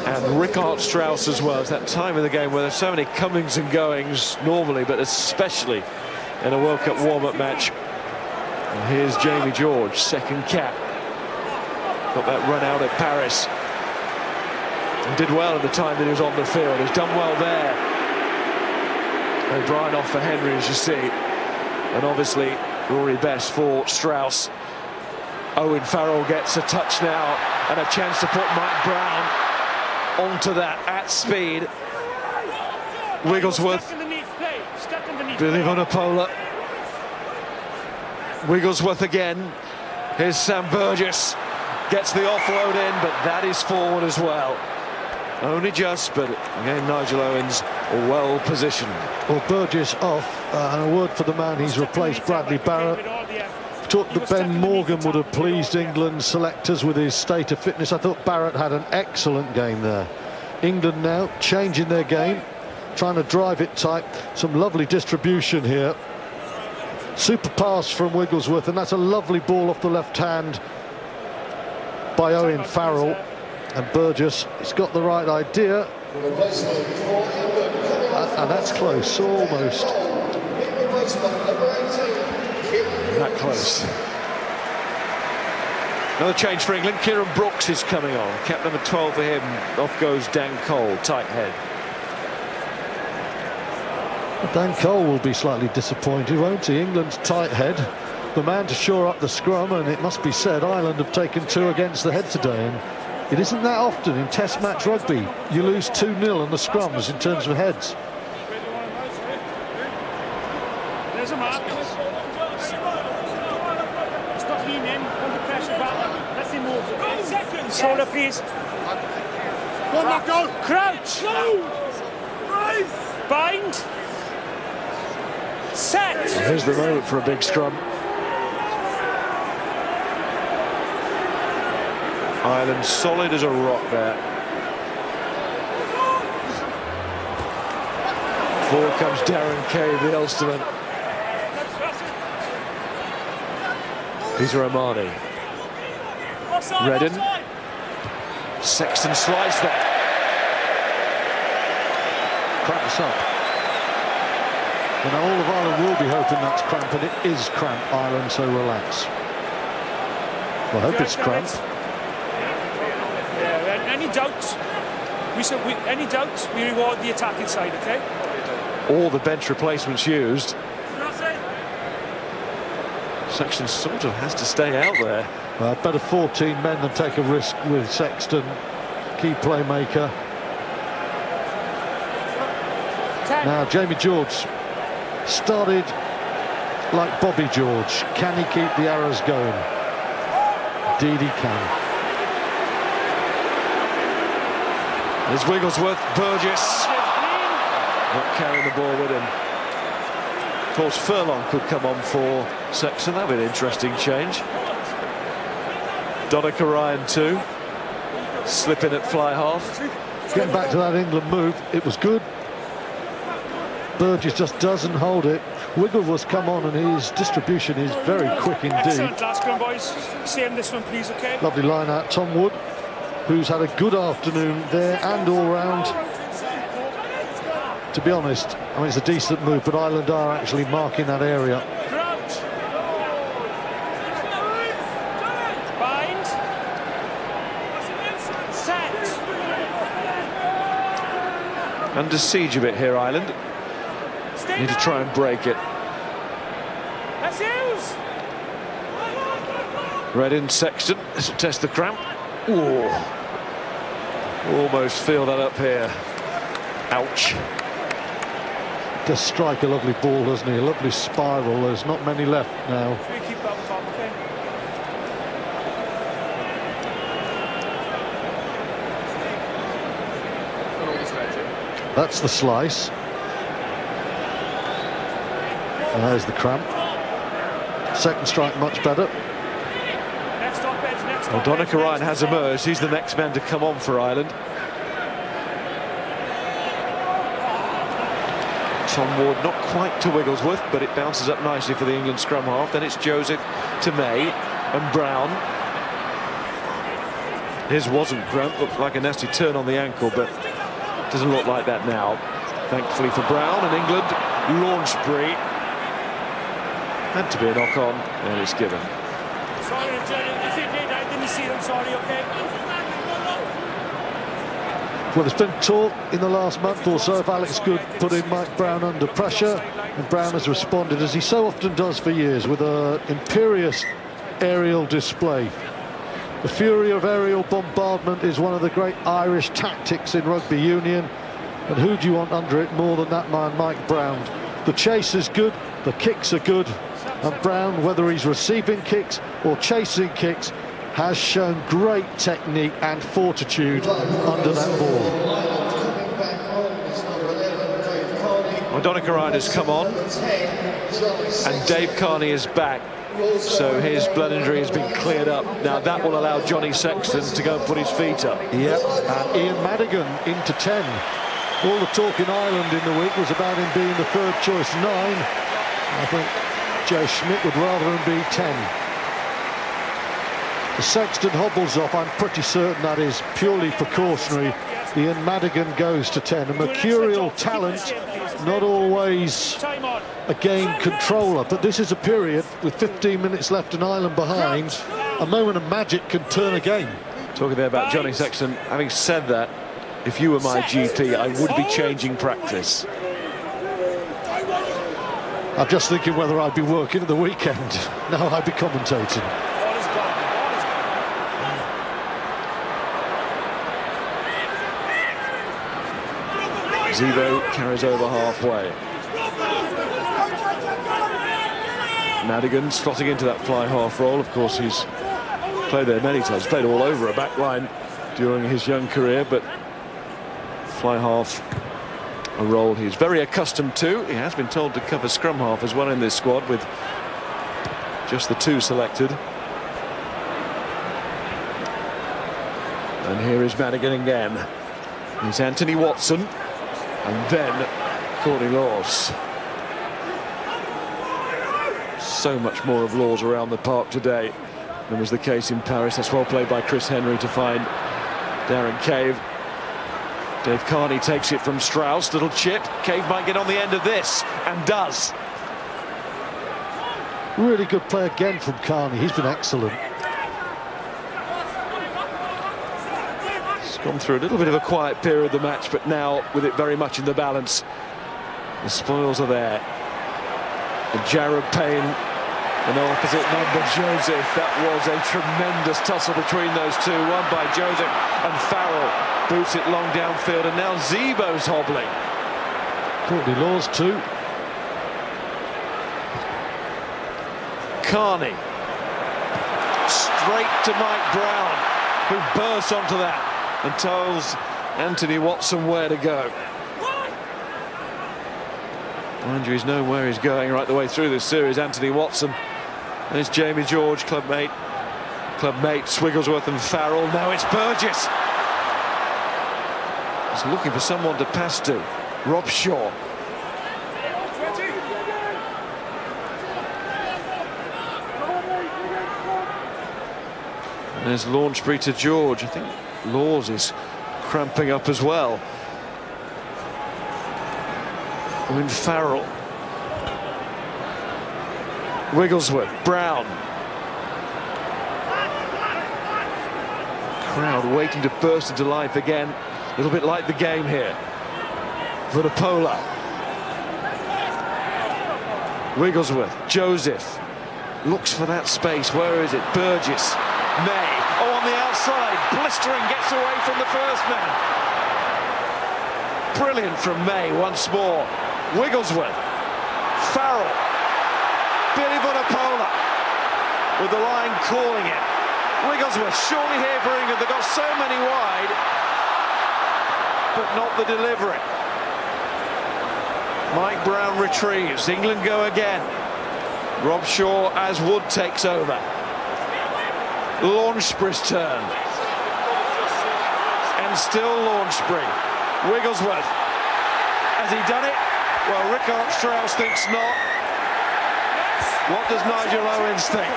and Rickard Strauss as well. It's that time of the game where there's so many comings and goings normally, but especially in a World Cup warm-up match. And here's Jamie George, second cap. Got that run out at Paris. And did well at the time that he was on the field. He's done well there. O'Brien off for Henry, as you see. And obviously, Rory Best for Strauss. Owen Farrell gets a touch now and a chance to put Mike Brown onto that at speed. Wigglesworth, Billy Vunipola. Wigglesworth again. Here's Sam Burgess. Gets the offload in, but that is forward as well. Only just, but again, Nigel Owens well positioned. Well, Burgess off, and a word for the man he's replaced, Bradley Barrett. Thought that Ben Morgan would have pleased England selectors with his state of fitness. I thought Barrett had an excellent game there. England now changing their game, trying to drive it tight. Some lovely distribution here. Super pass from Wigglesworth, and that's a lovely ball off the left hand by Owen Farrell. And Burgess, he's got the right idea. And that's close, almost. That close. Another change for England. Kieran Brooks is coming on. Cap number 12 for him. Off goes Dan Cole, tight head. Dan Cole will be slightly disappointed, won't he? England's tight head, the man to shore up the scrum, and it must be said Ireland have taken 2 against the head today, and it isn't that often in test match rugby you lose 2-0 on the scrums in terms of heads. There's a mark. Stop leaning, under pressure back. Let's him move. 8 seconds. Shoulder, please. One more go. Crouch. Bind. Set. Here's the moment for a big scrum. Ireland solid as a rock there. Forward comes Darren Cave, the Ulsterman. Peter O'Mahony. Redden. Sexton slice there. Cramps up. And now all of Ireland will be hoping that's cramp, and it is cramp, Ireland, so relax. Well, I hope it's cramp. Yeah, any doubts? Any doubts? We reward the attacking side, okay? All the bench replacements used. Sexton sort of has to stay out there. Well, better 14 men than take a risk with Sexton, key playmaker. Now, Jamie George started like Bobby George. Can he keep the arrows going? Indeed he can. There's Wigglesworth, Burgess. Not carrying the ball with him. Of course, Furlong could come on for Sexton. That'd be an interesting change. Donica Ryan too. Slip in at fly half. Getting back to that England move, it was good. Burgess just doesn't hold it. Wigglesworth's come on and his distribution is very quick indeed. Excellent last one, boys. Same this one, please, okay? Lovely line out. Tom Wood, who's had a good afternoon there and all round. To be honest, I mean, it's a decent move, but Ireland are actually marking that area. Bind. Set. Under siege a bit here, Ireland. Need to try and break it. Let's use. Redden, Sexton. This will test the cramp. Ooh. Almost feel that up here. Ouch. Does strike a lovely ball, doesn't he? A lovely spiral. There's not many left now. Should we keep that on top, okay? That's the slice. And there's the cramp. Second strike much better. Next stop edge, next stop Well, Donica edge, Ryan has emerged. He's the next man to come on for Ireland. Tom Ward not quite to Wigglesworth, but it bounces up nicely for the England scrum half. Then it's Joseph to May and Brown. His wasn't Grant, looked like a nasty turn on the ankle, but doesn't look like that now. Thankfully for Brown, and England launch spree. Had to be a knock on, and it's given. Sorry, Jenny, if you did, I didn't see them, sorry, okay? Well, there's been talk in the last month or so of Alex Good putting Mike Brown under pressure, and Brown has responded, as he so often does for years, with an imperious aerial display. The fury of aerial bombardment is one of the great Irish tactics in rugby union, and who do you want under it more than that man, Mike Brown? The chase is good, the kicks are good, and Brown, whether he's receiving kicks or chasing kicks, has shown great technique and fortitude under that ball. Well, Donica Ryan has come on, and Dave Carney is back, so his blood injury has been cleared up. Now that will allow Johnny Sexton to go and put his feet up. Yep, and Ian Madigan into 10. All the talk in Ireland in the week was about him being the third choice 9. I think Joe Schmidt would rather him be 10. The Sexton hobbles off. I'm pretty certain that is purely precautionary. Ian Madigan goes to 10. A mercurial talent, not always a game controller, but this is a period with 15 minutes left and Ireland behind. A moment of magic can turn a game. Talking there about Johnny Sexton, having said that, if you were my GP, I would be changing practice. I'm just thinking whether I'd be working at the weekend. No, I'd be commentating. Zebo carries over halfway. Madigan slotting into that fly half roll. Of course, he's played there many times, played all over a back line during his young career, but fly half, a role he's very accustomed to. He has been told to cover scrum half as well in this squad, with just the 2 selected. And here is Madigan again. He's Anthony Watson, and then Courtney Laws. So much more of Laws around the park today than was the case in Paris. That's well played by Chris Henry to find Darren Cave. Dave Carney takes it from Strauss. Little chip. Cave might get on the end of this, and does. Really good play again from Carney. He's been excellent. He's gone through a little bit of a quiet period of the match, but now with it very much in the balance, the spoils are there. And Jared Payne, an opposite number, Joseph. That was a tremendous tussle between those two, won by Joseph, and Farrell boots it long downfield, and now Zebo's hobbling. Courtney Laws too. Carney straight to Mike Brown, who bursts onto that and tells Anthony Watson where to go. Mind you, he's known where he's going right the way through this series, Anthony Watson. There's Jamie George, clubmate, Swigglesworth and Farrell. Now it's Burgess. He's looking for someone to pass to. Rob Shaw. And there's Launchbury to George. I think Laws is cramping up as well. Owen Farrell. Wigglesworth, Brown. Crowd waiting to burst into life again. A little bit like the game here. Vunipola. Wigglesworth, Joseph. Looks for that space. Where is it? Burgess. May. Oh, on the outside. Blistering gets away from the first man. Brilliant from May once more. Wigglesworth. Farrell. Billy Vunipola with the line calling it. Wigglesworth surely here for England. They've got so many wide, but not the delivery. Mike Brown retrieves. England go again. Rob Shaw as Wood takes over. Launchbury's turn. And still Launchbury. Wigglesworth. Has he done it? Well, Rick Strauss thinks not. What does Nigel Owens think?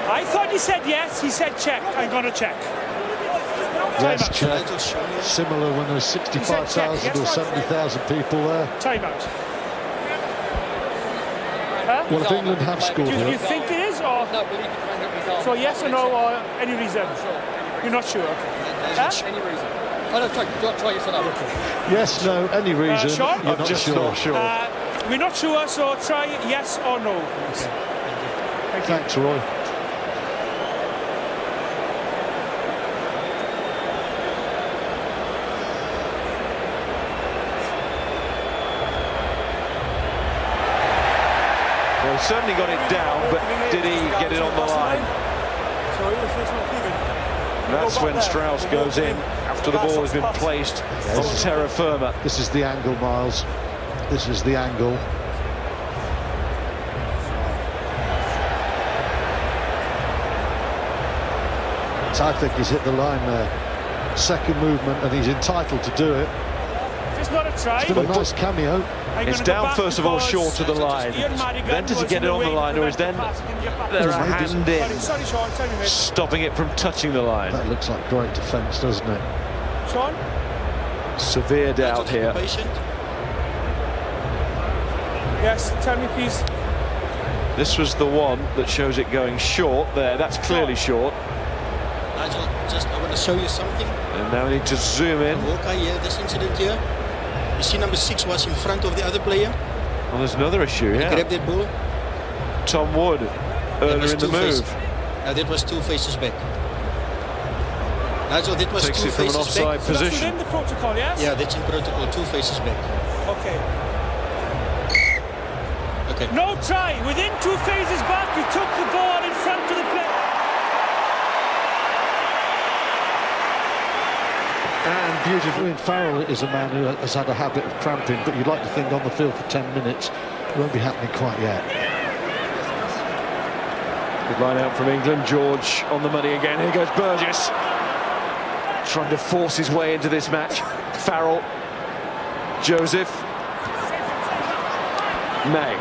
I thought he said yes. He said check. I'm going to check. Yes, check. Similar when there's 65,000 or 70,000 people there. Timeout. Huh? Well, if England have scored Do here. you think it is, or so yes or no, or any reason? You're not sure. Huh? Any reason? Oh, no, try it for that. Yes, no, any reason. Sure? You're not just sure. not sure. We're not sure, so try yes or no. Thanks, Roy. Well, he certainly got it down, but did he get it on the line? That's when Strauss goes in after the ball has been placed on terra firma. This is the angle, Miles. This is the angle. So I think he's hit the line there. Second movement, and he's entitled to do it. If it's not a try, Still a nice cameo. It's down first of all short to the line. Then does he get it on the line, or is then there a hand in stopping it from touching the line? That looks like great defence, doesn't it? Sean? Severe doubt here. Yes, tell me please. This was the one that shows it going short there. That's clearly short. Nigel, I want to show you something. And now we need to zoom in. Okay, yeah, this incident here. You see number 6 was in front of the other player. Well, there's another issue, yeah. Grab that ball. Tom Wood earlier in the move. Now that was 2 faces back. Nigel, that was Takes 2 it from an faces offside back. position. That's within the protocol, yes? Yeah, that's in protocol, 2 faces back. Okay. Okay. No try. Within 2 phases back, you took the ball in front of the play. beautiful. Ian Farrell is a man who has had a habit of cramping, but you'd like to think on the field for 10 minutes. It won't be happening quite yet. Good line out from England. George on the money again. Here goes Burgess, trying to force his way into this match. Farrell, Joseph, May.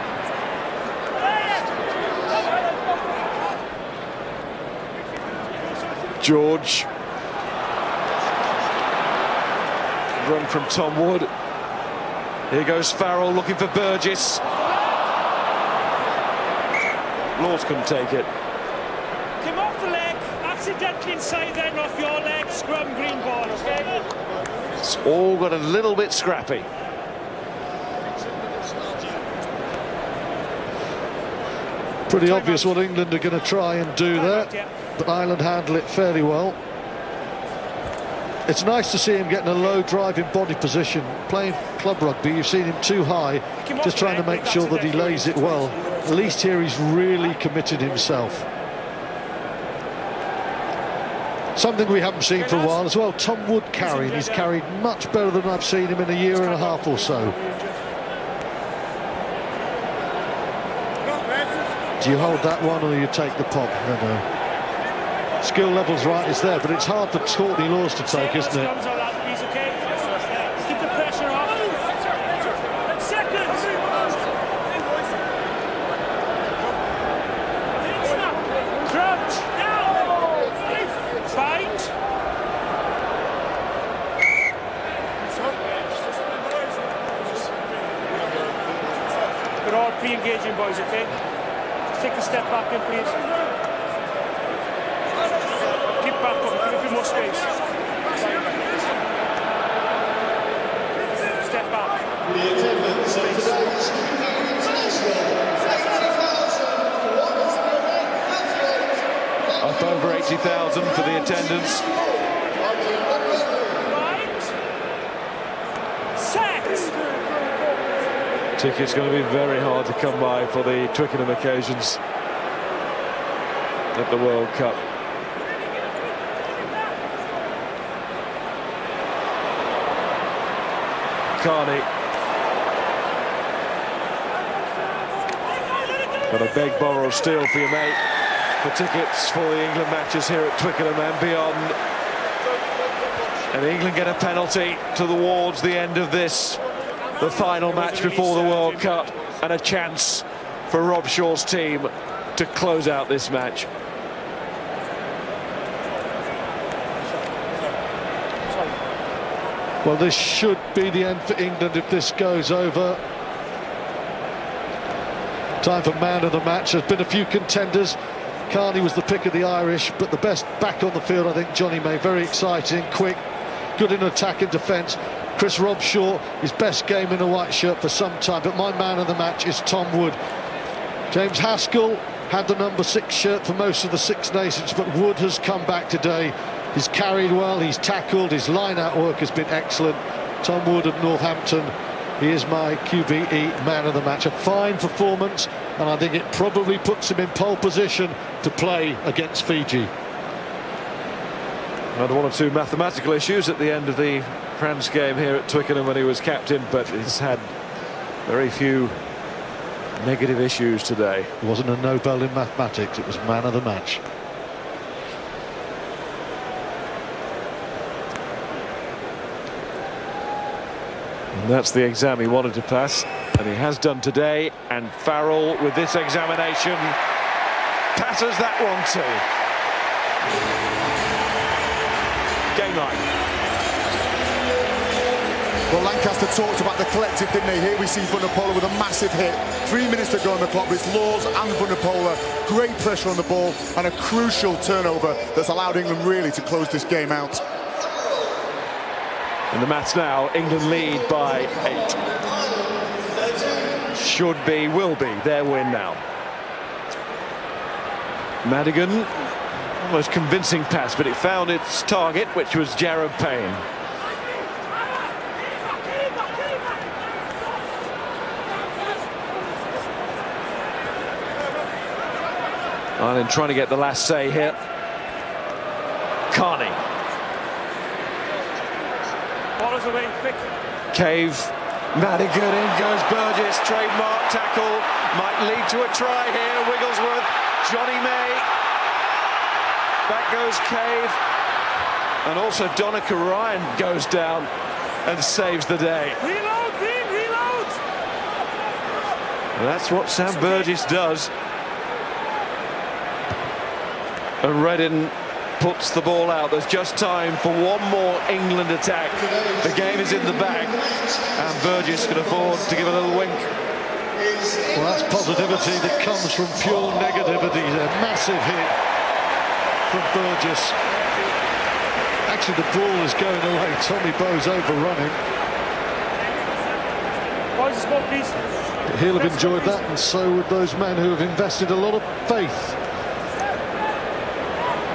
George. Run from Tom Wood. Here goes Farrell looking for Burgess. Laws couldn't take it. Come off the leg, accidentally inside then off your leg, scrum, green ball, okay? It's all got a little bit scrappy. Pretty obvious what England are going to try and do there, but Ireland handle it fairly well. It's nice to see him getting a low driving body position. Playing club rugby, you've seen him too high, just trying to make sure that he lays it well. At least here he's really committed himself. Something we haven't seen for a while as well. Tom Wood carrying. He's carried much better than I've seen him in a year and a half or so. Do you hold that one or you take the pop? I don't know. Skill level's right, it's there, but it's hard for Courtney Laws to take, isn't it? Keep the pressure off. Seconds. Crouch. Bind. We're all pre-engaging, boys, okay? Just take a step back in, please. Keep back up, give a bit more space. Step back. The attendance of today's international. Up over 80,000 for the attendance. Set. Tickets going to be very hard to come by for the Twickenham occasions at the World Cup. Carney. Got a beg, borrow, steal for your mate for tickets for the England matches here at Twickenham and beyond. And England get a penalty towards the end of this, the final match before the World Cup, and a chance for Rob Shaw's team to close out this match. Well, this should be the end for England if this goes over. Time for man of the match. There's been a few contenders. Carney was the pick of the Irish, but the best back on the field, I think, Johnny May. Very exciting, quick, good in attack and defence. Chris Robshaw, his best game in a white shirt for some time, but my man of the match is Tom Wood. James Haskell had the number 6 shirt for most of the Six Nations, but Wood has come back today. He's carried well, he's tackled, his line-out work has been excellent. Tom Wood of Northampton, he is my QBE man of the match. A fine performance, and I think it probably puts him in pole position to play against Fiji. Another one or two mathematical issues at the end of the France game here at Twickenham when he was captain, but he's had very few negative issues today. It wasn't a Nobel in mathematics, it was man of the match. And that's the exam he wanted to pass, and he has done today. And Farrell, with this examination, passes that one too. Game line. Well, Lancaster talked about the collective, didn't he? Here we see Vunipola with a massive hit. 3 minutes to go on the clock, but it's Laws and Vunipola. Great pressure on the ball and a crucial turnover that's allowed England really to close this game out. In the maths now, England lead by 8. Should be, will be, their win now. Madigan, almost convincing pass, but it found its target, which was Jared Payne. Ireland trying to get the last say here. Carney. Miles away, quick. Cave, Madigan, in goes Burgess, trademark tackle, might lead to a try here. Wigglesworth, Johnny May, back goes Cave, and also Donica Ryan goes down and saves the day. Reload, Dean, reload! And that's what Sam Burgess does. And Reddin puts the ball out. There's just time for one more England attack. The game is in the bag, and Burgess can afford to give a little wink. Well, that's positivity that comes from pure negativity. A massive hit from Burgess. Actually, the ball is going away. Tommy Bowe's overrunning. Boys, score, please. He'll have enjoyed that, and so would those men who have invested a lot of faith,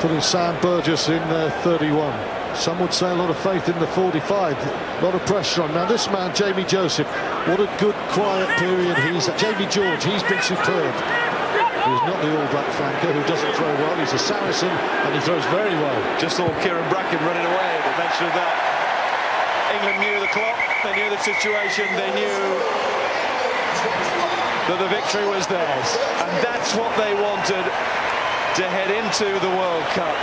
putting Sam Burgess in 31. Some would say a lot of faith in the 45. A lot of pressure on. Now this man, Jamie Joseph, what a good quiet period he's at. Jamie George, he's been superb. He's not the All Black flanker who doesn't throw well. He's a Saracen and he throws very well. Just saw Kieran Bracken running away at the mention of that. England knew the clock, they knew the situation, they knew that the victory was theirs. And that's what they wanted to head into the World Cup.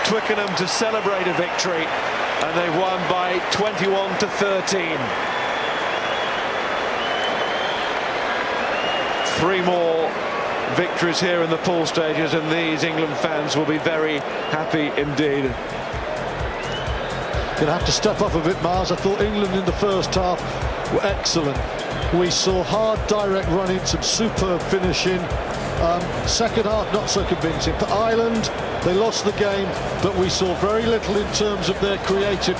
Twickenham to celebrate a victory, and they've won by 21-13. 3 more victories here in the pool stages, and these England fans will be very happy indeed. Going to have to step up a bit, Miles. I thought England in the first half were excellent. We saw hard, direct running, some superb finishing. Second half, not so convincing. For Ireland, they lost the game, but we saw very little in terms of their creative